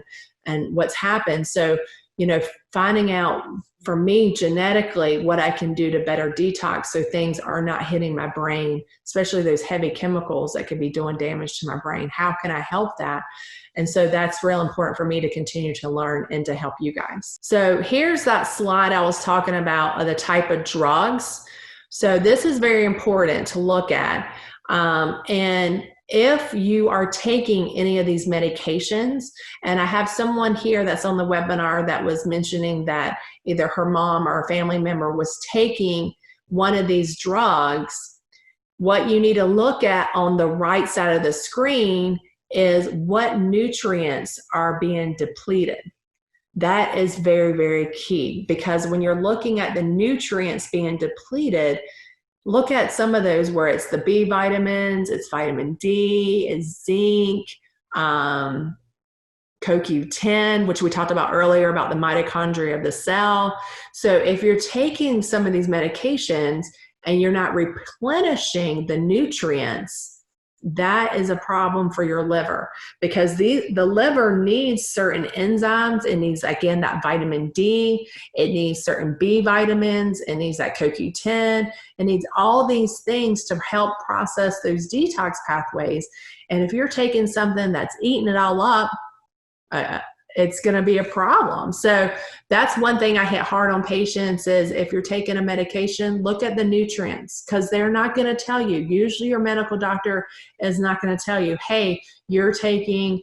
and what's happened. So, you know, finding out for me genetically what I can do to better detox so things are not hitting my brain, especially those heavy chemicals that could be doing damage to my brain. How can I help that? And so that's real important for me to continue to learn and to help you guys. So here's that slide I was talking about of the type of drugs. So this is very important to look at. And if you are taking any of these medications, and I have someone here that's on the webinar that was mentioning that either her mom or a family member was taking one of these drugs, what you need to look at on the right side of the screen is what nutrients are being depleted. That is very, very key, because when you're looking at the nutrients being depleted, look at some of those where it's the B vitamins, it's vitamin D, it's zinc, CoQ10, which we talked about earlier about the mitochondria of the cell. So if you're taking some of these medications and you're not replenishing the nutrients, that is a problem for your liver, because the liver needs certain enzymes. It needs, again, that vitamin D. It needs certain B vitamins. It needs that CoQ10. It needs all these things to help process those detox pathways. And if you're taking something that's eating it all up, it's going to be a problem. So that's one thing I hit hard on patients is if you're taking a medication, look at the nutrients, because they're not going to tell you. Usually your medical doctor is not going to tell you, hey, you're taking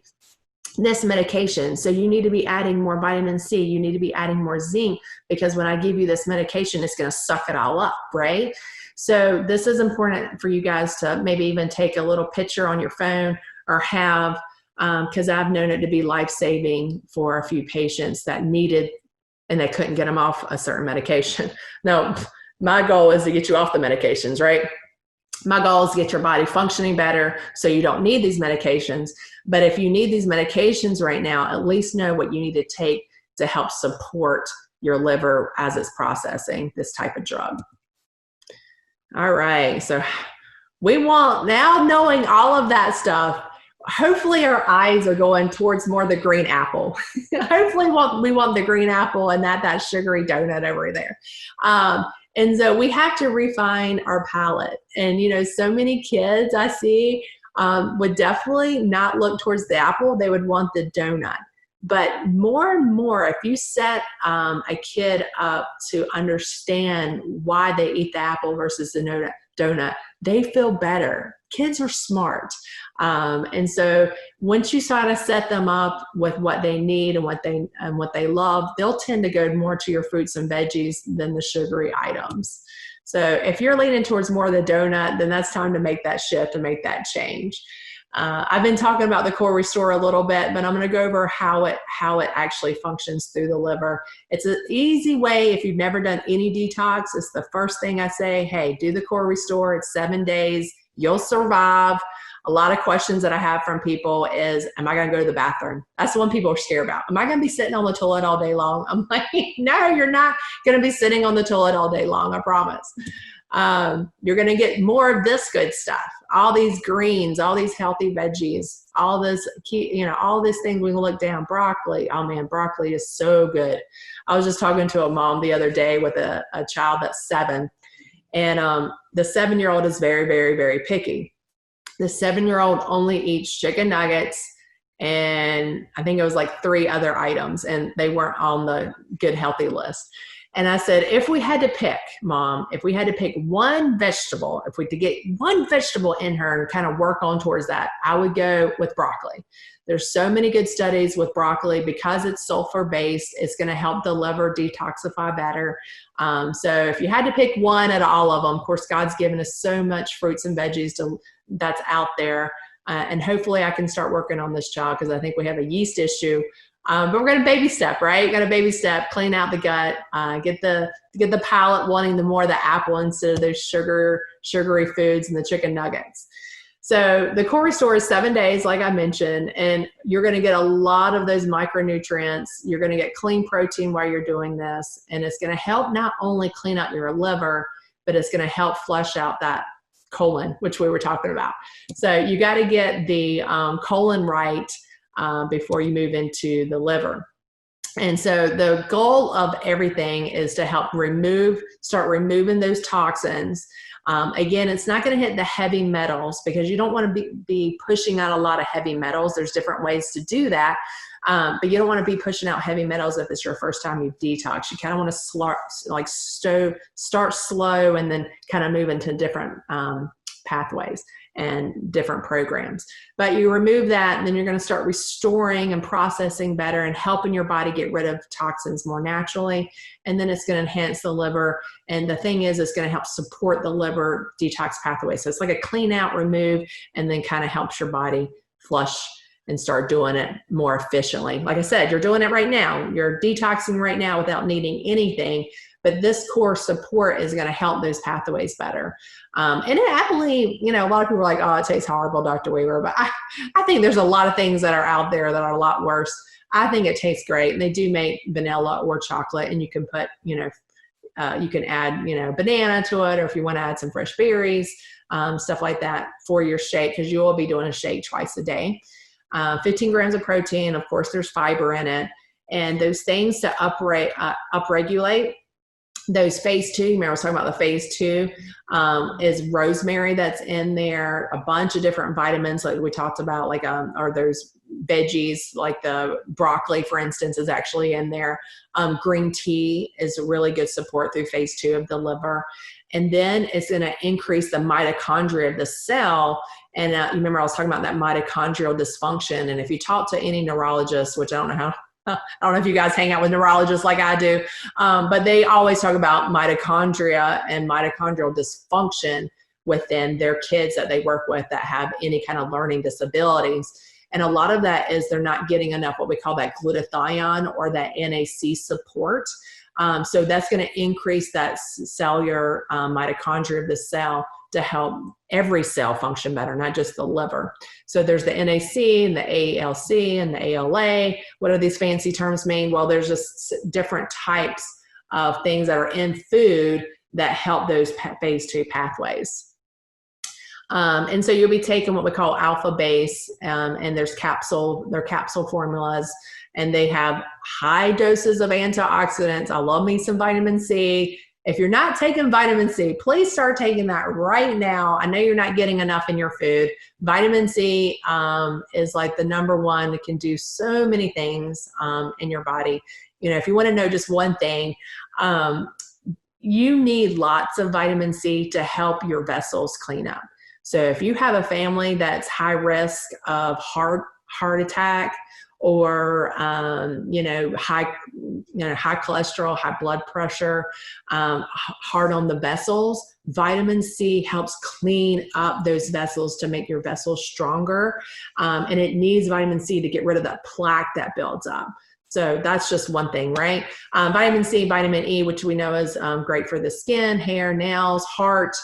this medication, so you need to be adding more vitamin C. You need to be adding more zinc, because when I give you this medication, it's going to suck it all up, right? So this is important for you guys to maybe even take a little picture on your phone or have, because I've known it to be life-saving for a few patients that needed, and they couldn't get them off a certain medication. No, my goal is to get you off the medications, right? My goal is to get your body functioning better so you don't need these medications. But if you need these medications right now, at least know what you need to take to help support your liver as it's processing this type of drug. All right, so we want, now knowing all of that stuff, hopefully our eyes are going towards more the green apple. Hopefully we want the green apple and that sugary donut over there. And so we have to refine our palate. And, you know, so many kids I see would definitely not look towards the apple. They would want the donut. But more and more, if you set a kid up to understand why they eat the apple versus the donut, they feel better. Kids are smart. And so once you try to set them up with what they need and what they love, they'll tend to go more to your fruits and veggies than the sugary items. So if you're leaning towards more of the donut, then that's time to make that shift and make that change. I've been talking about the core restore a little bit, but I'm going to go over how it actually functions through the liver. It's an easy way. If you've never done any detox, it's the first thing I say, hey, do the core restore. It's 7 days. You'll survive. A lot of questions that I have from people is, am I going to go to the bathroom? That's the one people are scared about. Am I going to be sitting on the toilet all day long? I'm like, no, you're not going to be sitting on the toilet all day long. I promise. You're going to get more of this good stuff, all these greens, all these healthy veggies, all this, all these things. We can look down. Broccoli. Oh man, broccoli is so good. I was just talking to a mom the other day with a child that's 7, and the 7-year-old is very, very, very picky. The 7-year-old only eats chicken nuggets, and I think it was like 3 other items, and they weren't on the good healthy list. And I said, if we had to pick, Mom, if we had to pick one vegetable, if we had to get one vegetable in her and kind of work on towards that, I would go with broccoli. There's so many good studies with broccoli because it's sulfur based. It's going to help the liver detoxify better. So if you had to pick one out of all of them, of course, God's given us so much fruits and veggies that's out there. And hopefully I can start working on this child because I think we have a yeast issue. But we're going to baby step, right? Got to baby step, clean out the gut, get the palate wanting the more of the apple instead of those sugary foods and the chicken nuggets. So the core restore is 7 days, like I mentioned, and you're going to get a lot of those micronutrients. You're going to get clean protein while you're doing this, and it's going to help not only clean out your liver, but it's going to help flush out that colon, which we were talking about. So you got to get the colon right before you move into the liver. And so the goal of everything is to help start removing those toxins. Again, it's not going to hit the heavy metals because you don't want to be pushing out a lot of heavy metals. There's different ways to do that. But you don't want to be pushing out heavy metals if it's your first time you detox. You kind of want to start slow and then kind of move into different pathways and different programs. But you remove that, and then you're going to start restoring and processing better and helping your body get rid of toxins more naturally. And then it's going to enhance the liver. And the thing is, it's going to help support the liver detox pathway. So it's like a clean out, remove, and then kind of helps your body flush and start doing it more efficiently. Like I said, you're doing it right now. You're detoxing right now without needing anything. But this core support is going to help those pathways better. And it happily, a lot of people are like, oh, it tastes horrible, Dr. Weaver. But I think there's a lot of things that are out there that are a lot worse. I think it tastes great. And they do make vanilla or chocolate. And you can put, you can add, banana to it. Or if you want to add some fresh berries, stuff like that for your shake. Because you will be doing a shake twice a day. 15 grams of protein. Of course, there's fiber in it. And those things to upregulate those phase 2, remember I was talking about the phase 2, is rosemary that's in there, a bunch of different vitamins like we talked about, like or those veggies like the broccoli, for instance, is actually in there. Green tea is a really good support through phase 2 of the liver. And then it's going to increase the mitochondria of the cell. And you remember I was talking about that mitochondrial dysfunction. And if you talk to any neurologist, which I don't know if you guys hang out with neurologists like I do, but they always talk about mitochondria and mitochondrial dysfunction within their kids that they work with that have any kind of learning disabilities. And a lot of that is they're not getting enough what we call that glutathione or that NAC support. So that's going to increase that cellular mitochondria of the cell to help every cell function better, not just the liver. So there's the NAC and the ALC and the ALA. What do these fancy terms mean? Well, there's just different types of things that are in food that help those phase 2 pathways. And so you'll be taking what we call alpha base, and they're capsule formulas, and they have high doses of antioxidants. I love me some vitamin C. If you're not taking vitamin C, please start taking that right now. I know you're not getting enough in your food. Vitamin C is like the number one. It can do so many things in your body. If you want to know just one thing, you need lots of vitamin C to help your vessels clean up. So if you have a family that's high risk of heart attack, or high cholesterol, high blood pressure, hard on the vessels, vitamin C helps clean up those vessels to make your vessels stronger. And it needs vitamin C to get rid of that plaque that builds up. So that's just one thing, right? Vitamin C, vitamin E, which we know is great for the skin, hair, nails, heart,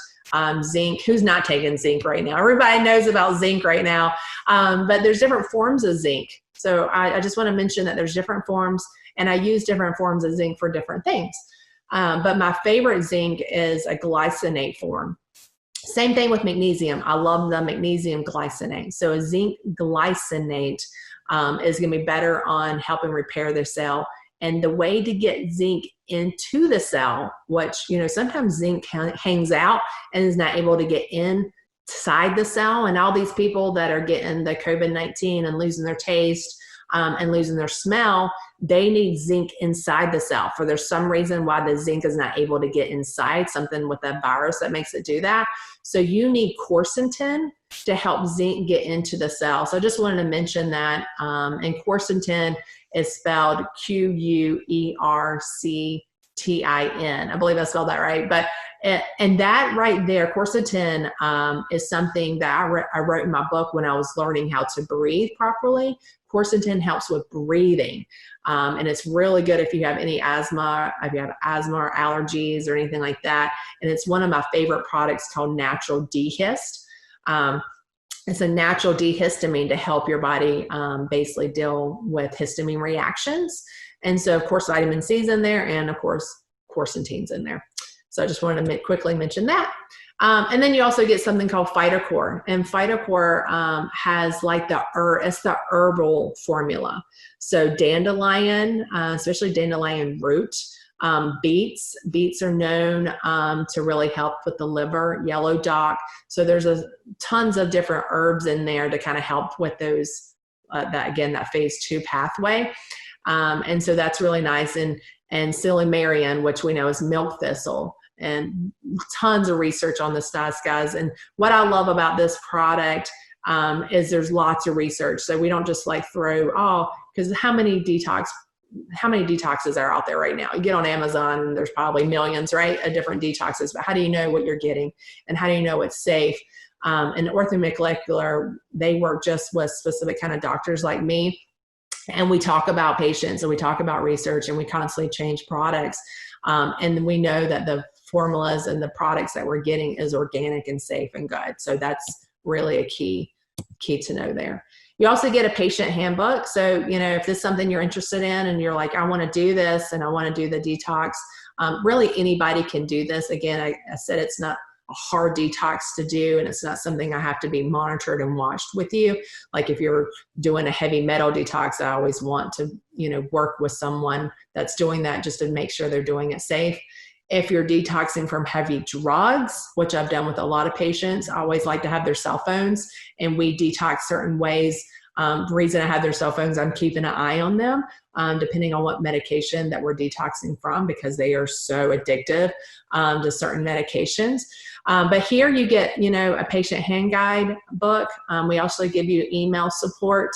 zinc. Who's not taking zinc right now? Everybody knows about zinc right now, but there's different forms of zinc. So I just want to mention that there's different forms, and I use different forms of zinc for different things. But my favorite zinc is a glycinate form. Same thing with magnesium. I love the magnesium glycinate. So a zinc glycinate is going to be better on helping repair the cell. And the way to get zinc into the cell, which, sometimes zinc hangs out and is not able to get inside the cell. And all these people that are getting the COVID-19 and losing their taste and losing their smell, they need zinc inside the cell. For there's some reason why the zinc is not able to get inside, something with that virus that makes it do that. So you need quercetin to help zinc get into the cell. So I just wanted to mention that. And quercetin is spelled Quercetin. I believe I spelled that right. But and that right there, quercetin, is something that I wrote in my book when I was learning how to breathe properly. Quercetin helps with breathing. And it's really good if you have any asthma, if you have asthma or allergies or anything like that. And it's one of my favorite products called Natural Dehist. It's a natural dehistamine to help your body basically deal with histamine reactions. And so, of course, vitamin C is in there, and of course, quercetin's in there. So I just wanted to quickly mention that. And then you also get something called PHYTOCORE, and PHYTOCORE has like it's the herbal formula. So dandelion, especially dandelion root, beets are known to really help with the liver, yellow dock. So there's tons of different herbs in there to kind of help with those, that phase 2 pathway. And so that's really nice. And silymarin, which we know is milk thistle, and tons of research on this stuff, guys. And what I love about this product is there's lots of research. So we don't just like throw, because how many detoxes are out there right now? You get on Amazon, there's probably millions, right, of different detoxes, but how do you know what you're getting? And how do you know it's safe? And orthomolecular, they work just with specific kind of doctors like me. And we talk about patients and we talk about research, and we constantly change products. And we know that the formulas and the products that we're getting is organic and safe and good. So that's really a key to know there. You also get a patient handbook. So, if this is something you're interested in and you're like, I want to do this and I want to do the detox, really anybody can do this. Again, I said it's not a hard detox to do, and it's not something I have to be monitored and watched with you. Like if you're doing a heavy metal detox, I always want to, work with someone that's doing that just to make sure they're doing it safe. If you're detoxing from heavy drugs, which I've done with a lot of patients, I always like to have their cell phones, and we detox certain ways. The reason I have their cell phones, I'm keeping an eye on them, depending on what medication that we're detoxing from, because they are so addictive to certain medications. But here you get, a patient hand guide book. We also give you email support,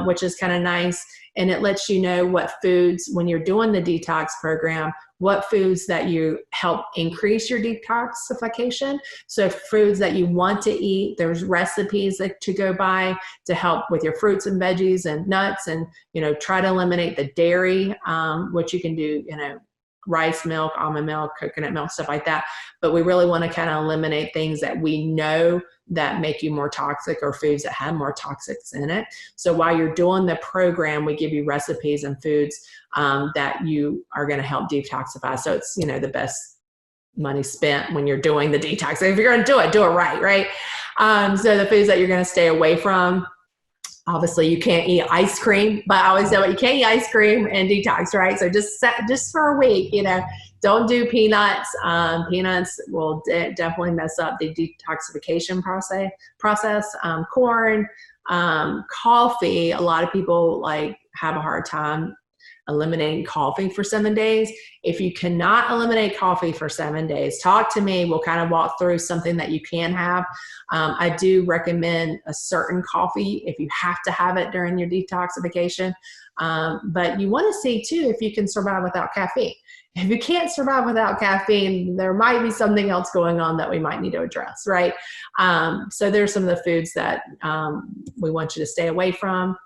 which is kind of nice. And it lets you know what foods, when you're doing the detox program, what foods that you help increase your detoxification. So foods that you want to eat, there's recipes to go by to help with your fruits and veggies and nuts, and, try to eliminate the dairy, which you can do, rice milk, almond milk, coconut milk, stuff like that. But we really want to kind of eliminate things that we know that make you more toxic, or foods that have more toxics in it. So while you're doing the program, we give you recipes and foods that you are going to help detoxify. So it's, the best money spent when you're doing the detox. If you're going to do it right, right? So the foods that you're going to stay away from, obviously you can't eat ice cream, but I always say, you can't eat ice cream and detox, right? So just for a week, don't do peanuts. Peanuts will definitely mess up the detoxification process. Corn, coffee. A lot of people have a hard time eliminating coffee for 7 days. If you cannot eliminate coffee for 7 days, talk to me. We'll kind of walk through something that you can have. I do recommend a certain coffee if you have to have it during your detoxification. But you want to see too if you can survive without caffeine. If you can't survive without caffeine, there might be something else going on that we might need to address, right? So there's some of the foods that we want you to stay away from.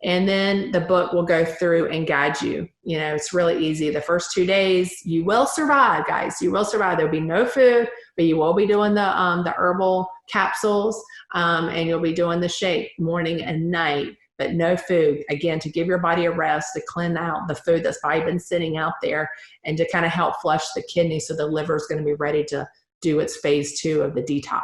And then the book will go through and guide you. You know, it's really easy. The first 2 days, you will survive, guys. You will survive. There'll be no food, but you will be doing the herbal capsules, and you'll be doing the shake morning and night, but no food. Again, to give your body a rest, to clean out the food that's probably been sitting out there, and to kind of help flush the kidney so the liver is going to be ready to do its phase 2 of the detox.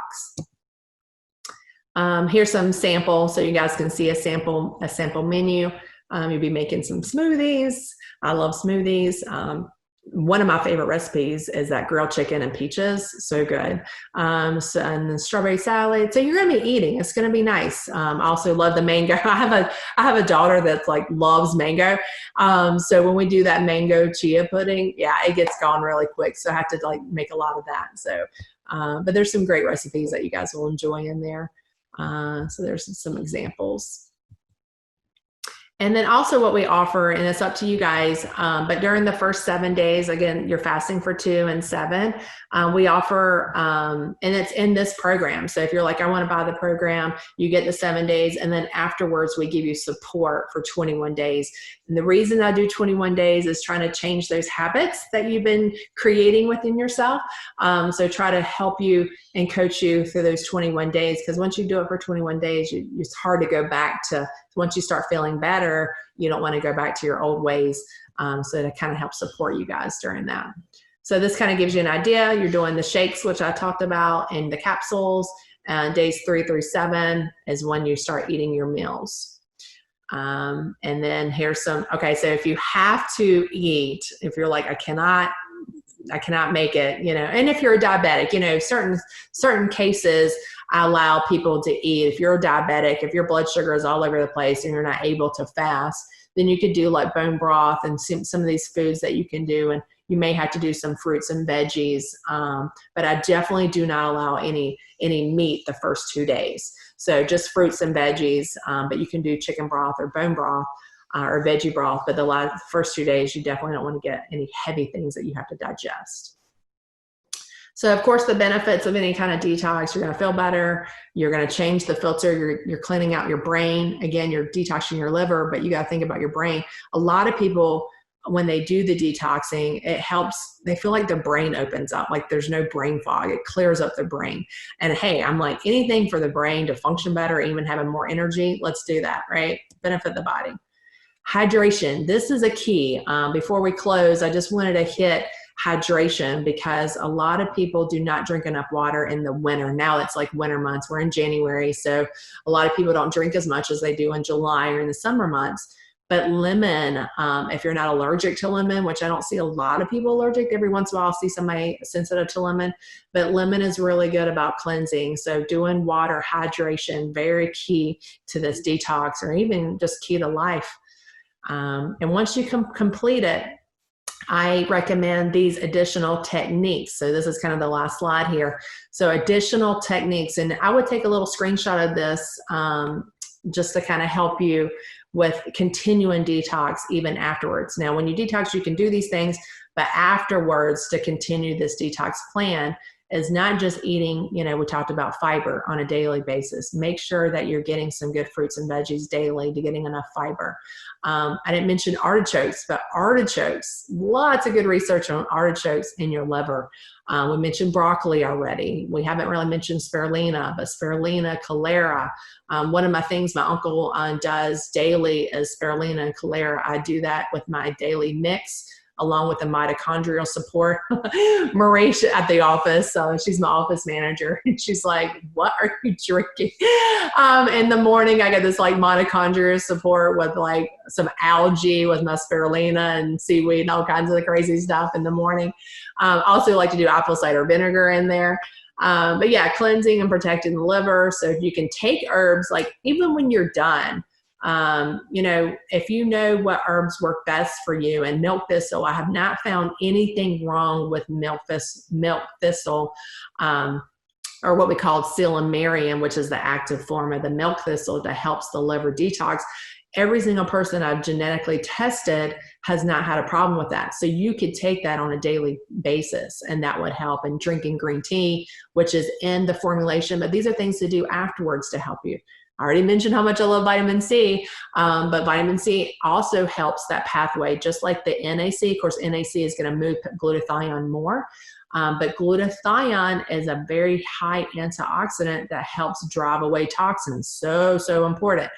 Here's some sample, so you guys can see a sample menu. You'll be making some smoothies. I love smoothies. One of my favorite recipes is that grilled chicken and peaches. So good. And then strawberry salad. So you're going to be eating. It's going to be nice. I also love the mango. I have a daughter that's like loves mango. So when we do that mango chia pudding, yeah, it gets gone really quick. So I have to like make a lot of that. So, but there's some great recipes that you guys will enjoy in there. So there's some examples. And then also what we offer, and it's up to you guys, but during the first 7 days, again, you're fasting for 2 and 7, we offer, and it's in this program. So if you're like, I want to buy the program, you get the 7 days, and then afterwards we give you support for 21 days. And the reason I do 21 days is trying to change those habits that you've been creating within yourself. So try to help you and coach you through those 21 days, because once you do it for 21 days, it's hard to go back to, once you start feeling better, you don't want to go back to your old ways. So to kind of help support you guys during that. So this kind of gives you an idea. You're doing the shakes, which I talked about, and the capsules. Days 3 through 7 is when you start eating your meals. And then here's some, okay, so if you have to eat, if you're like, I cannot make it, you know, and if you're a diabetic, you know, certain cases I allow people to eat. If you're a diabetic, if your blood sugar is all over the place and you're not able to fast, then you could do like bone broth and some of these foods that you can do. And you may have to do some fruits and veggies. But I definitely do not allow any meat the first 2 days. So just fruits and veggies, but you can do chicken broth or bone broth. Or veggie broth, but the first 2 days, you definitely don't want to get any heavy things that you have to digest. So of course, the benefits of any kind of detox, you're going to feel better. You're going to change the filter. You're cleaning out your brain. Again, you're detoxing your liver, but you got to think about your brain. A lot of people, when they do the detoxing, it helps. They feel like their brain opens up, like there's no brain fog. It clears up their brain. And hey, I'm like, anything for the brain to function better, even having more energy, let's do that, right? Benefit the body. Hydration, this is a key. Before we close, I just wanted to hit hydration because a lot of people do not drink enough water in the winter. Now it's like winter months. We're in January, so a lot of people don't drink as much as they do in July or in the summer months. But lemon, if you're not allergic to lemon, which I don't see a lot of people allergic, every once in a while I'll see somebody sensitive to lemon, but lemon is really good about cleansing. So doing water hydration, very key to this detox, or even just key to life. And once you complete it, I recommend these additional techniques. So this is kind of the last slide here. So additional techniques, and I would take a little screenshot of this just to kind of help you with continuing detox even afterwards. Now, when you detox, you can do these things, but afterwards to continue this detox plan is not just eating, you know, we talked about fiber on a daily basis. Make sure that you're getting some good fruits and veggies daily to getting enough fiber. I didn't mention artichokes, but artichokes, lots of good research on artichokes in your liver. We mentioned broccoli already. We haven't really mentioned spirulina, but spirulina, chlorella. One of my things my uncle does daily is spirulina and chlorella. I do that with my daily mix, along with the mitochondrial support. Marisha at the office, she's my office manager, and she's like, what are you drinking? In the morning, I get this like mitochondrial support with like some algae with my spirulina and seaweed and all kinds of the crazy stuff in the morning. Also like to do apple cider vinegar in there. But yeah, cleansing and protecting the liver. So if you can take herbs, like even when you're done, you know, if you know what herbs work best for you, and milk thistle, I have not found anything wrong with milk thistle, or what we call silymarin, which is the active form of the milk thistle that helps the liver detox. Every single person I've genetically tested has not had a problem with that. So you could take that on a daily basis, and that would help. And drinking green tea, which is in the formulation, but these are things to do afterwards to help you. I already mentioned how much I love vitamin C, but vitamin C also helps that pathway, just like the NAC. Of course, NAC is going to move glutathione more, but glutathione is a very high antioxidant that helps drive away toxins. So important.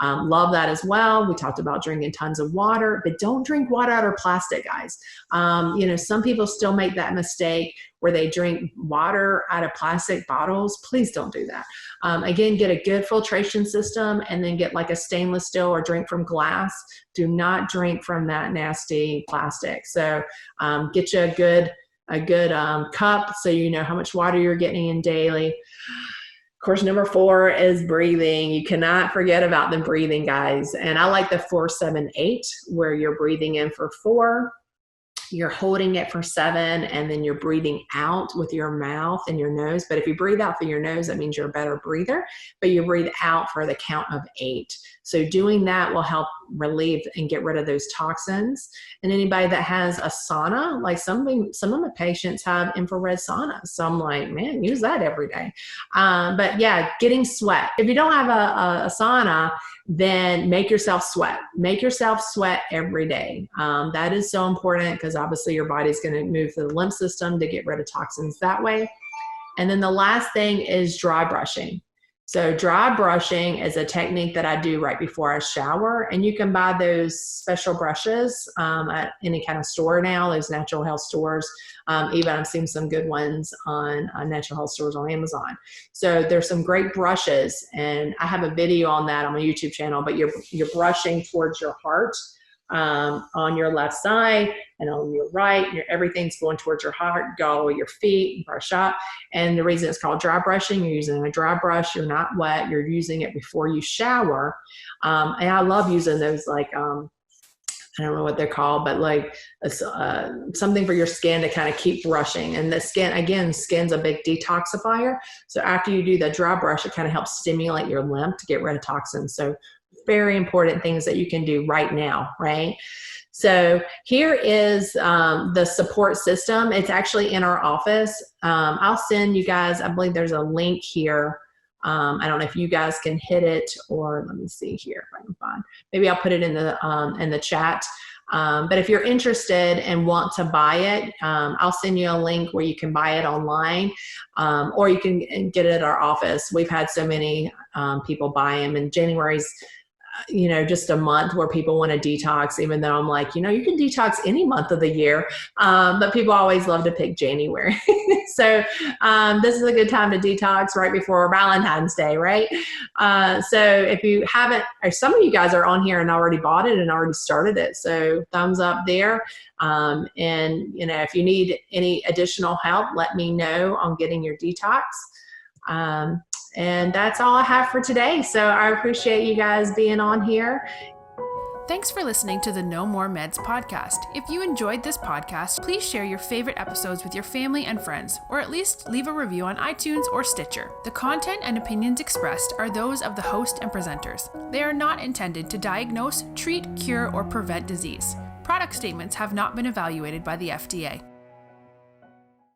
Love that as well. We talked about drinking tons of water, but don't drink water out of plastic, guys. Some people still make that mistake where they drink water out of plastic bottles. Please don't do that. Again, get a good filtration system and then get like a stainless steel or drink from glass. Do not drink from that nasty plastic. So get you a good cup so you know how much water you're getting in daily. Of course, number 4 is breathing. You cannot forget about the breathing, guys. And I like the 4-7-8, where you're breathing in for 4, you're holding it for 7, and then you're breathing out with your mouth and your nose. But if you breathe out through your nose, that means you're a better breather, but you breathe out for the count of 8. So doing that will help relieve and get rid of those toxins. And anybody that has a sauna, like some of my patients have infrared saunas. So I'm like, man, use that every day. But yeah, getting sweat. If you don't have a sauna, then make yourself sweat. Make yourself sweat every day. That is so important because obviously your body's going to move through the lymph system to get rid of toxins that way. And then the last thing is dry brushing. So dry brushing is a technique that I do right before I shower, and you can buy those special brushes at any kind of store now, those natural health stores. Even I've seen some good ones on natural health stores on Amazon. So there's some great brushes, and I have a video on that on my YouTube channel, but you're brushing towards your heart on your left side and on your right. Everything's going towards your heart. Go with your feet, brush up. And the reason it's called dry brushing, you're using a dry brush. You're not wet. You're using it before you shower. And I love using those, like, I don't know what they're called, but like something for your skin to kind of keep brushing. And the skin, again, skin's a big detoxifier. So after you do the dry brush, it kind of helps stimulate your lymph to get rid of toxins. So very important things that you can do right now, right? So here is the support system. It's actually in our office. I'll send you guys, I believe there's a link here. I don't know if you guys can hit it, or let me see here if I can find. Maybe I'll put it in the chat. But if you're interested and want to buy it, I'll send you a link where you can buy it online, or you can get it at our office. We've had so many people buy them, and January's just a month where people want to detox, even though I'm like, you can detox any month of the year. But people always love to pick January. So this is a good time to detox right before Valentine's Day, right? So if you haven't, or some of you guys are on here and already bought it and already started it. So thumbs up there. And if you need any additional help, let me know on getting your detox. And that's all I have for today. So I appreciate you guys being on here. Thanks for listening to the No More Meds podcast. If you enjoyed this podcast, please share your favorite episodes with your family and friends, or at least leave a review on iTunes or Stitcher. The content and opinions expressed are those of the host and presenters. They are not intended to diagnose, treat, cure, or prevent disease. Product statements have not been evaluated by the FDA.